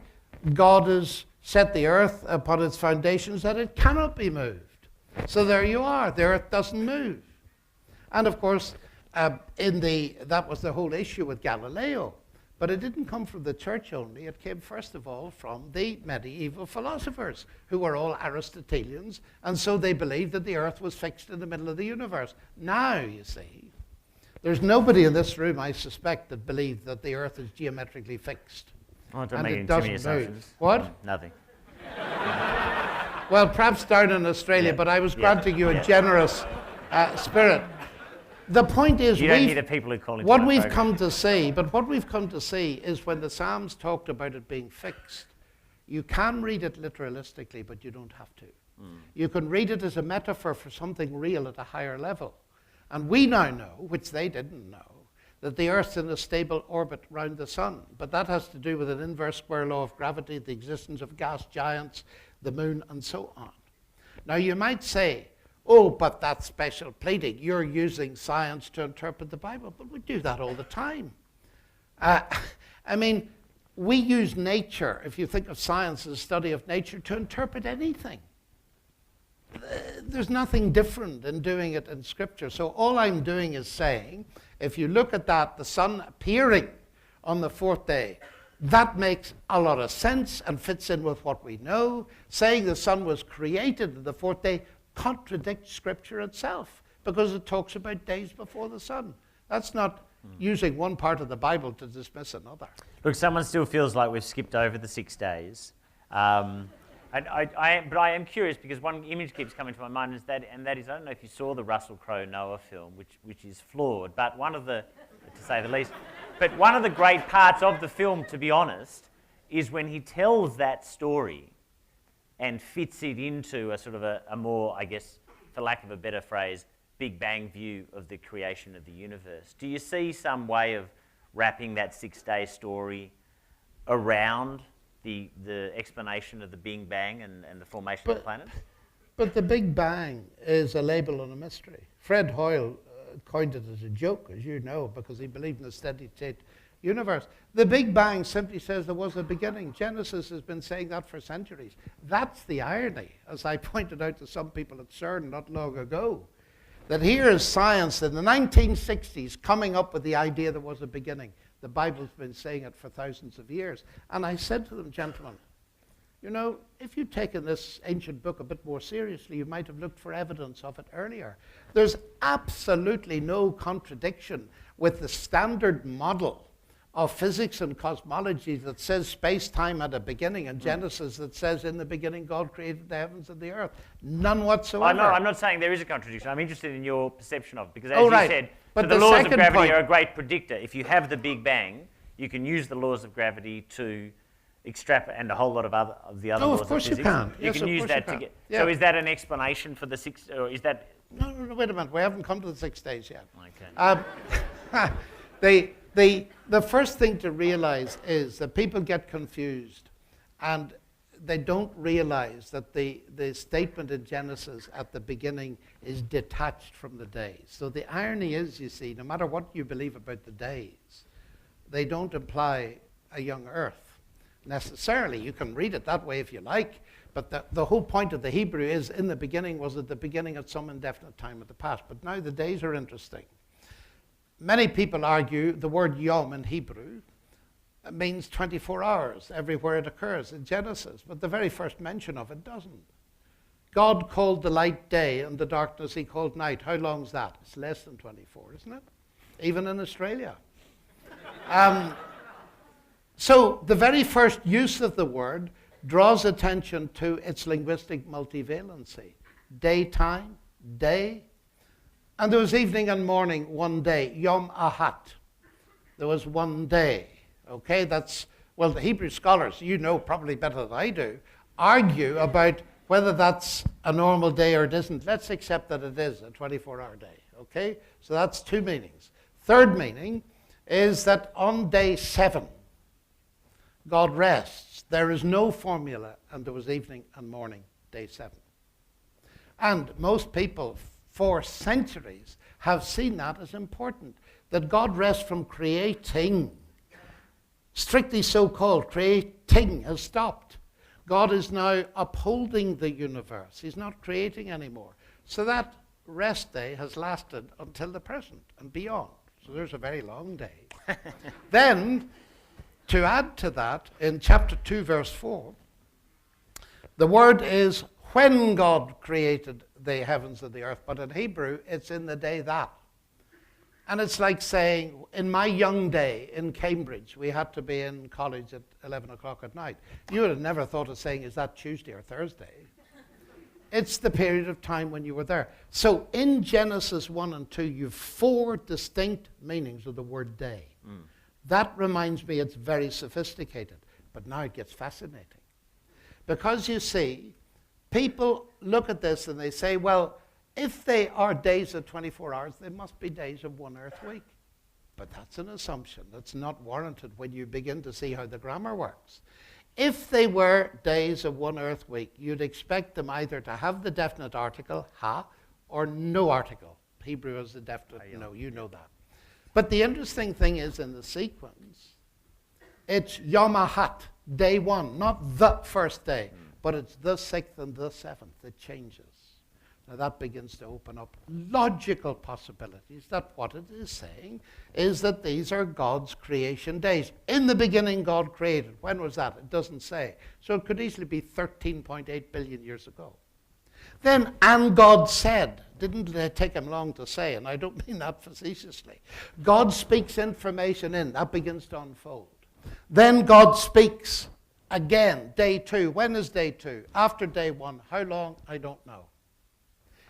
God has set the earth upon its foundations that it cannot be moved. So there you are, the earth doesn't move. And of course, that was the whole issue with Galileo. But it didn't come from the church only. It came, first of all, from the medieval philosophers, who were all Aristotelians, and so they believed that the earth was fixed in the middle of the universe. Now, you see, there's nobody in this room, I suspect, that believed that the earth is geometrically fixed. Oh, don't make too many assumptions. What? Nothing. Well, perhaps down in Australia, but I was granting you a generous spirit. The point is, you don't need the people who call what we've come to see, but what we've come to see is when the Psalms talked about it being fixed, you can read it literalistically, but you don't have to. You can read it as a metaphor for something real at a higher level. And we now know, which they didn't know, that the Earth's in a stable orbit round the sun. But that has to do with an inverse square law of gravity, the existence of gas giants, the moon, and so on. Now, you might say, oh, but that's special pleading. You're using science to interpret the Bible. But we do that all the time. I mean, we use nature, if you think of science as a study of nature, to interpret anything. There's nothing different in doing it in Scripture. So all I'm doing is saying, if you look at that, the sun appearing on the 4th day, that makes a lot of sense and fits in with what we know. Saying the sun was created on the 4th day contradicts Scripture itself, because it talks about days before the sun. That's not using one part of the Bible to dismiss another. Look, someone still feels like we've skipped over the 6 days. But I am curious because one image keeps coming to my mind is that, and that is, I don't know if you saw the Russell Crowe Noah film, which is flawed, but one of the, to say the least, but one of the great parts of the film, to be honest, is when he tells that story and fits it into a sort of a more, I guess, for lack of a better phrase, Big Bang view of the creation of the universe. Do you see some way of wrapping that 6-day story around the explanation of the Big Bang and the formation of the planet? But the Big Bang is a label and a mystery. Fred Hoyle coined it as a joke, as you know, because he believed in a steady-state universe. The Big Bang simply says there was a beginning. Genesis has been saying that for centuries. That's the irony, as I pointed out to some people at CERN not long ago, that here is science in the 1960s coming up with the idea there was a beginning. The Bible's been saying it for thousands of years. And I said to them, gentlemen, you know, if you'd taken this ancient book a bit more seriously, you might have looked for evidence of it earlier. There's absolutely no contradiction with the standard model of physics and cosmology that says space-time had a beginning, and Genesis that says in the beginning God created the heavens and the earth. None whatsoever. I'm not saying there is a contradiction. I'm interested in your perception of it, because as you said, but the laws of gravity are a great predictor. If you have the Big Bang, you can use the laws of gravity to extrapolate, and a whole lot of other laws of physics. You can. You can use that to get. Yeah. So is that an explanation for the 6, or is that? No, wait a minute. We haven't come to the 6 days yet. Okay. The first thing to realize is that people get confused, and they don't realize that the statement in Genesis at the beginning is detached from the days. So the irony is, you see, no matter what you believe about the days, they don't imply a young earth necessarily. You can read it that way if you like, but the whole point of the Hebrew is in the beginning was at the beginning at some indefinite time of the past. But now the days are interesting. Many people argue the word yom in Hebrew means 24 hours everywhere it occurs in Genesis, but the very first mention of it doesn't. God called the light day and the darkness he called night. How long is that? It's less than 24, isn't it? Even in Australia. So the very first use of the word draws attention to its linguistic multivalency. Daytime, day. And there was evening and morning, one day, Yom Ahat. There was one day, okay? Well, the Hebrew scholars, you know probably better than I do, argue about whether that's a normal day or it isn't. Let's accept that it is a 24-hour day, okay? So that's 2 meanings. Third meaning is that on day 7, God rests. There is no formula, and there was evening and morning, day 7. And most people for centuries have seen that as important, that God rests from creating. Strictly so-called creating has stopped. God is now upholding the universe. He's not creating anymore. So that rest day has lasted until the present and beyond. So there's a very long day. Then, to add to that, in chapter 2, verse 4, the word is when God created the heavens and the earth, but in Hebrew, it's in the day that. And it's like saying, in my young day in Cambridge, we had to be in college at 11 o'clock at night. You would have never thought of saying, is that Tuesday or Thursday? It's the period of time when you were there. So in Genesis 1 and 2, you've 4 distinct meanings of the word day. That reminds me it's very sophisticated, but now it gets fascinating. Because you see, people look at this and they say, well, if they are days of 24 hours, they must be days of 1 earth week. But that's an assumption that's not warranted when you begin to see how the grammar works. If they were days of 1 earth week, you'd expect them either to have the definite article, ha, or no article. Hebrew is the definite no, you know that. But the interesting thing is in the sequence, it's Yom Ahat, day 1, not the first day, but it's the 6th and the 7th. It changes. Now that begins to open up logical possibilities that what it is saying is that these are God's creation days. In the beginning, God created. When was that? It doesn't say. So it could easily be 13.8 billion years ago. Then, and God said, didn't take him long to say, and I don't mean that facetiously. God speaks information in, that begins to unfold. Then God speaks again, day 2. When is day 2? After day 1. How long? I don't know.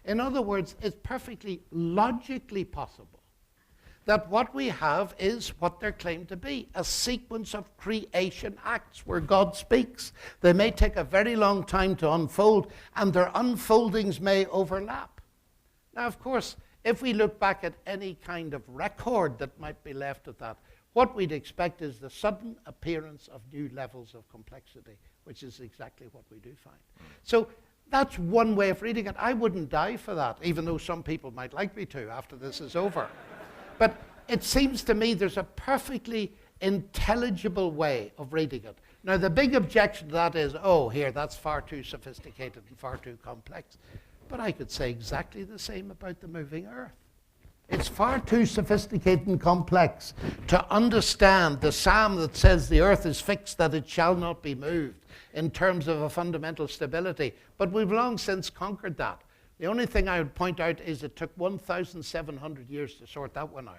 In other words, it's perfectly logically possible that what we have is what they're claimed to be, a sequence of creation acts where God speaks. They may take a very long time to unfold, and their unfoldings may overlap. Now, of course, if we look back at any kind of record that might be left of that, what we'd expect is the sudden appearance of new levels of complexity, which is exactly what we do find. So that's one way of reading it. I wouldn't die for that, even though some people might like me to after this is over. But it seems to me there's a perfectly intelligible way of reading it. Now, the big objection to that is, oh, here, that's far too sophisticated and far too complex. But I could say exactly the same about the moving earth. It's far too sophisticated and complex to understand the psalm that says the earth is fixed, that it shall not be moved, in terms of a fundamental stability. But we've long since conquered that. The only thing I would point out is it took 1,700 years to sort that one out.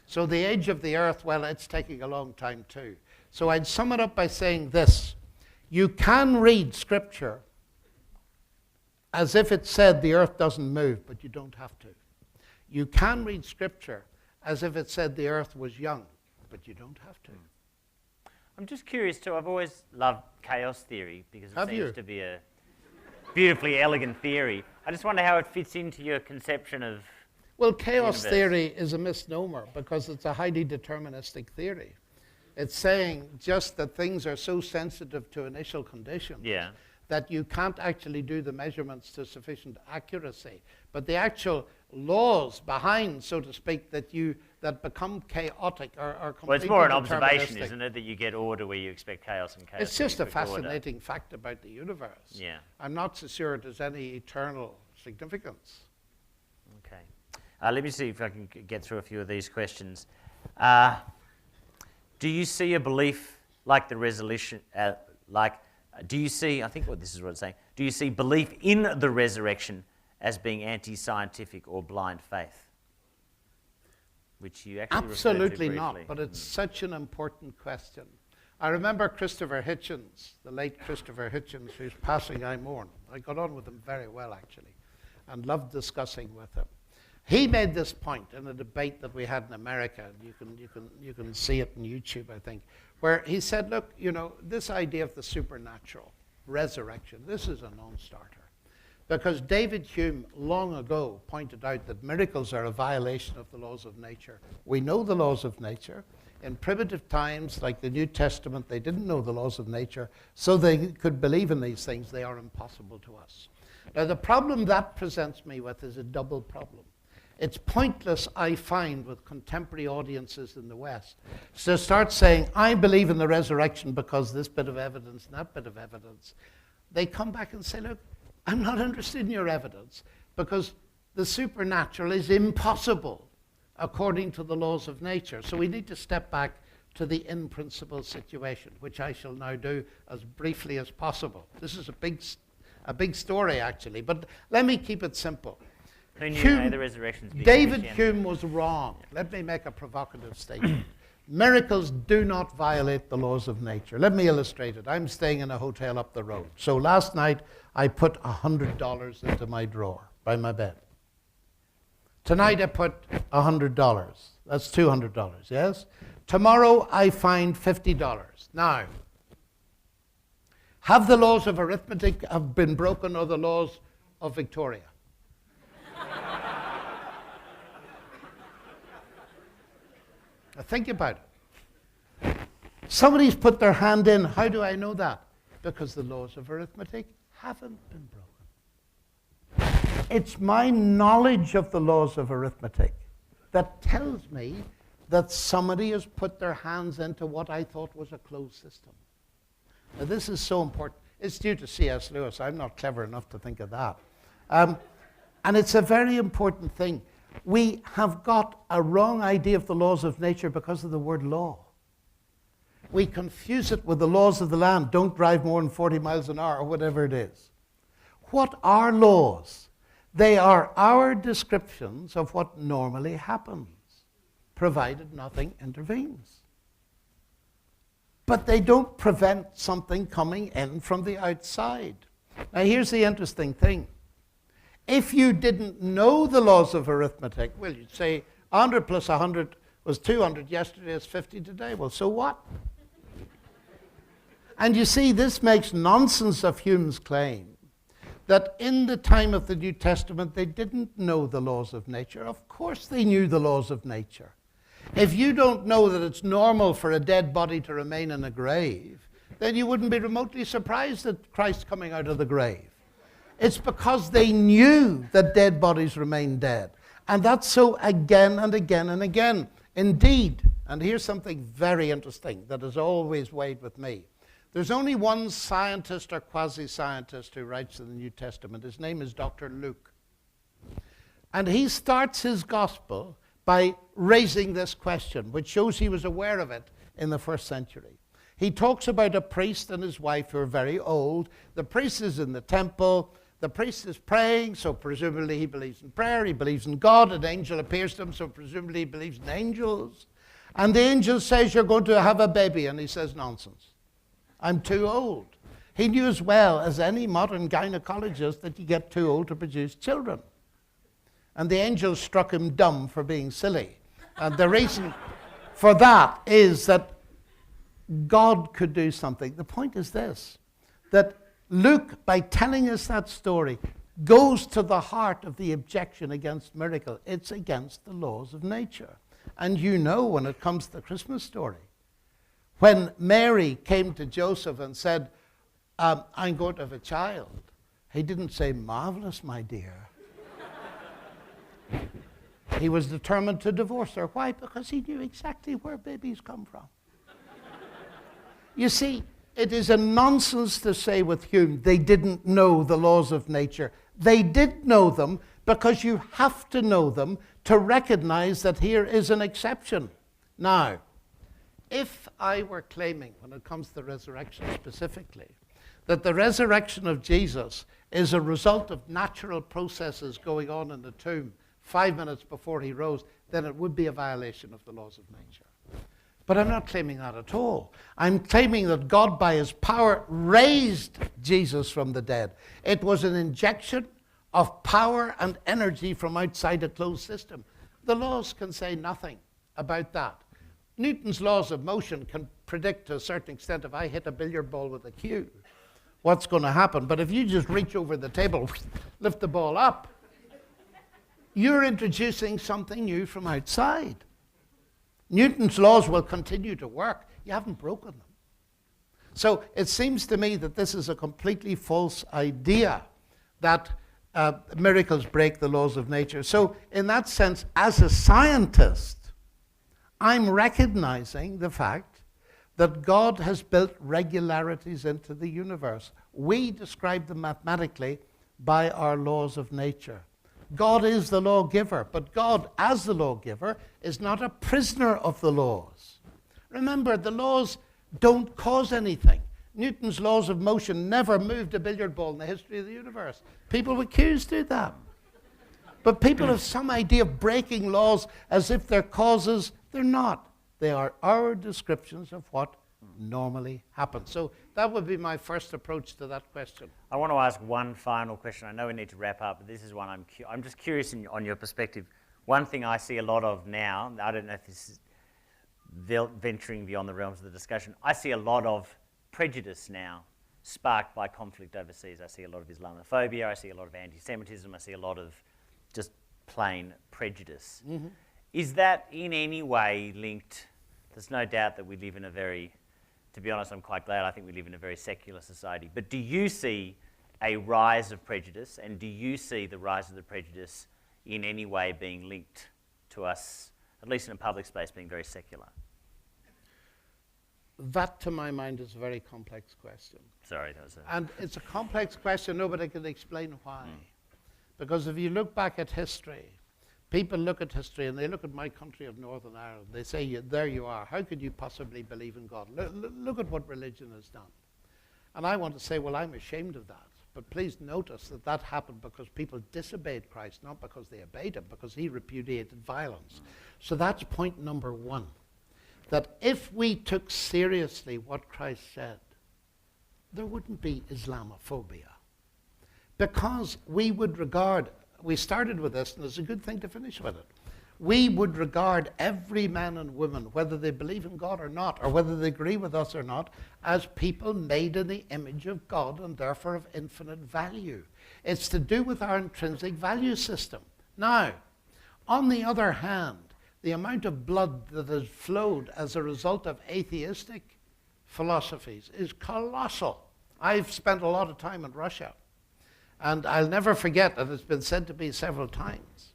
So the age of the earth, well, it's taking a long time too. So I'd sum it up by saying this. You can read Scripture as if it said the earth doesn't move, but you don't have to. You can read Scripture as if it said the earth was young, but you don't have to. I'm just curious too, I've always loved chaos theory because it seems to be a beautifully elegant theory. I just wonder how it fits into your conception of Well, chaos theory is a misnomer because it's a highly deterministic theory. It's saying just that things are so sensitive to initial conditions that you can't actually do the measurements to sufficient accuracy. But the actual laws behind, so to speak, that become chaotic are completely Well, it's more an observation, isn't it, that you get order where you expect chaos and chaos. It's just a fascinating fact about the universe. Yeah. I'm not so sure it has any eternal significance. Okay. Let me see if I can get through a few of these questions. Do you see a belief like the resolution, do you see, I think this is what it's saying, do you see belief in the resurrection as being anti-scientific or blind faith? Which you actually Absolutely referred to not, briefly. but it's such an important question. I remember Christopher Hitchens, the late Christopher Hitchens, who's passing I mourn. I got on with him very well, actually, and loved discussing with him. He made this point in a debate that we had in America, and you can see it on YouTube, I think, where he said, look, you know, this idea of the supernatural, resurrection, this is a non-starter. Because David Hume long ago pointed out that miracles are a violation of the laws of nature. We know the laws of nature. In primitive times, like the New Testament, they didn't know the laws of nature, so they could believe in these things. They are impossible to us. Now, the problem that presents me with is a double problem. It's pointless, I find, with contemporary audiences in the West, to start saying, I believe in the resurrection because this bit of evidence and that bit of evidence. They come back and say, look, I'm not interested in your evidence because the supernatural is impossible according to the laws of nature. So we need to step back to the in-principle situation, which I shall now do as briefly as possible. This is a big story, actually, but let me keep it simple. The resurrection's being David Hume was wrong. Let me make a provocative statement. Miracles do not violate the laws of nature. Let me illustrate it. I'm staying in a hotel up the road. So last night, I put $100 into my drawer by my bed. Tonight, I put $100. That's $200, yes? Tomorrow, I find $50. Now, have the laws of arithmetic have been broken or the laws of Victoria? Now think about it. Somebody's put their hand in. How do I know that? Because the laws of arithmetic haven't been broken. It's my knowledge of the laws of arithmetic that tells me that somebody has put their hands into what I thought was a closed system. Now this is so important. It's due to C.S. Lewis. I'm not clever enough to think of that. And it's a very important thing. We have got a wrong idea of the laws of nature because of the word law. We confuse it with the laws of the land. Don't drive more than 40 miles an hour or whatever it is. What are laws? They are our descriptions of what normally happens, provided nothing intervenes. But they don't prevent something coming in from the outside. Now here's the interesting thing. If you didn't know the laws of arithmetic, well, you'd say 100 plus 100 was 200 yesterday, it's 50 today. Well, so what? And you see, this makes nonsense of Hume's claim that in the time of the New Testament, they didn't know the laws of nature. Of course they knew the laws of nature. If you don't know that it's normal for a dead body to remain in a grave, then you wouldn't be remotely surprised at Christ coming out of the grave. It's because they knew that dead bodies remain dead. And that's so again and again and again. Indeed, and here's something very interesting that has always weighed with me. There's only one scientist or quasi-scientist who writes in the New Testament. His name is Dr. Luke. And he starts his gospel by raising this question, which shows he was aware of it in the first century. He talks about a priest and his wife who are very old. The priest is in the temple. The priest is praying, so presumably he believes in prayer. He believes in God. An angel appears to him, so presumably he believes in angels. And the angel says, you're going to have a baby. And he says, nonsense. I'm too old. He knew as well as any modern gynecologist that you get too old to produce children. And the angel struck him dumb for being silly. And the reason for that is that God could do something. The point is this, that Luke, by telling us that story, goes to the heart of the objection against miracle. It's against the laws of nature. And you know, when it comes to the Christmas story, when Mary came to Joseph and said, I'm going to have a child, he didn't say, marvelous, my dear. He was determined to divorce her. Why? Because he knew exactly where babies come from. You see, it is a nonsense to say with Hume they didn't know the laws of nature. They did know them because you have to know them to recognize that here is an exception. Now, if I were claiming, when it comes to the resurrection specifically, that the resurrection of Jesus is a result of natural processes going on in the tomb 5 minutes before he rose, then it would be a violation of the laws of nature. But I'm not claiming that at all. I'm claiming that God, by his power, raised Jesus from the dead. It was an injection of power and energy from outside a closed system. The laws can say nothing about that. Newton's laws of motion can predict to a certain extent, if I hit a billiard ball with a cue, what's going to happen. But if you just reach over the table, lift the ball up, you're introducing something new from outside. Newton's laws will continue to work. You haven't broken them. So it seems to me that this is a completely false idea that miracles break the laws of nature. So in that sense, as a scientist, I'm recognizing the fact that God has built regularities into the universe. We describe them mathematically by our laws of nature. God is the lawgiver, but God, as the lawgiver, is not a prisoner of the laws. Remember, the laws don't cause anything. Newton's laws of motion never moved a billiard ball in the history of the universe. People with cues do that. But people have some idea of breaking laws as if they're causes. They're not. They are our descriptions of what normally happens. So that would be my first approach to that question. I want to ask one final question. I know we need to wrap up, but this is one I'm just curious on your perspective. One thing I see a lot of now, I don't know if this is venturing beyond the realms of the discussion, I see a lot of prejudice now sparked by conflict overseas. I see a lot of Islamophobia, I see a lot of anti-Semitism, I see a lot of just plain prejudice. Mm-hmm. Is that in any way linked? There's no doubt that we live in a very, to be honest, I'm quite glad, I think we live in a very secular society. But do you see a rise of prejudice, and do you see the rise of the prejudice in any way being linked to us, at least in a public space, being very secular? That, to my mind, is a very complex question. Sorry, that was a... And it's a complex question, nobody can explain why. Because if you look back at history, people look at history and they look at my country of Northern Ireland. They say, there you are. How could you possibly believe in God? Look at what religion has done. And I want to say, well, I'm ashamed of that. But please notice that that happened because people disobeyed Christ, not because they obeyed him, because he repudiated violence. So that's point number one. That if we took seriously what Christ said, there wouldn't be Islamophobia. Because we would regard, we started with this, and it's a good thing to finish with it. We would regard every man and woman, whether they believe in God or not, or whether they agree with us or not, as people made in the image of God and therefore of infinite value. It's to do with our intrinsic value system. Now, on the other hand, the amount of blood that has flowed as a result of atheistic philosophies is colossal. I've spent a lot of time in Russia, and I'll never forget that it's been said to me several times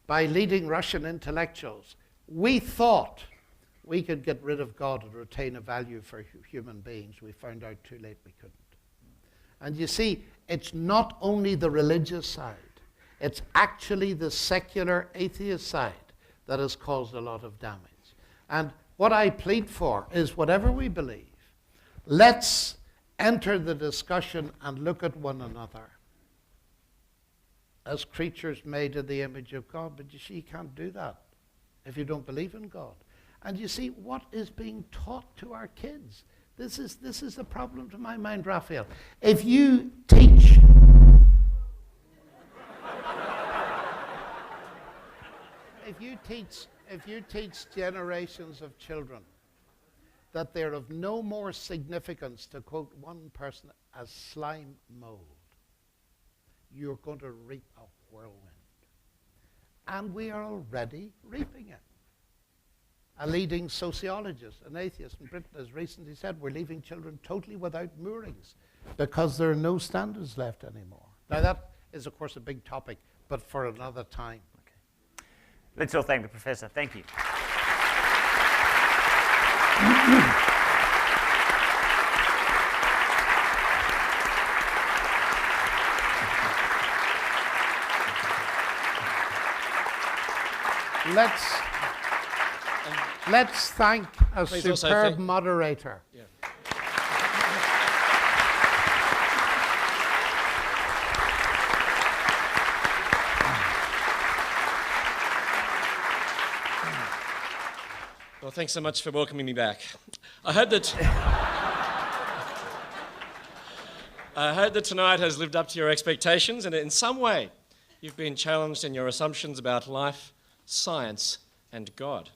by leading Russian intellectuals, we thought we could get rid of God and retain a value for human beings. We found out too late we couldn't. And you see, it's not only the religious side, it's actually the secular atheist side that has caused a lot of damage. And what I plead for is whatever we believe, let's enter the discussion and look at one another as creatures made in the image of God. But you see, you can't do that if you don't believe in God. And you see, what is being taught to our kids? This is the problem to my mind, Rafael. If you teach if you teach generations of children that they're of no more significance, to quote one person, as slime mold, you're going to reap a whirlwind. And we are already reaping it. A leading sociologist, an atheist in Britain, has recently said we're leaving children totally without moorings because there are no standards left anymore. Now that is, of course, a big topic, but for another time. Okay. Let's all thank the Professor. Thank you. Let's thank a superb moderator. Yeah. Well, thanks so much for welcoming me back. I hope that tonight has lived up to your expectations, and in some way you've been challenged in your assumptions about life, science, and God.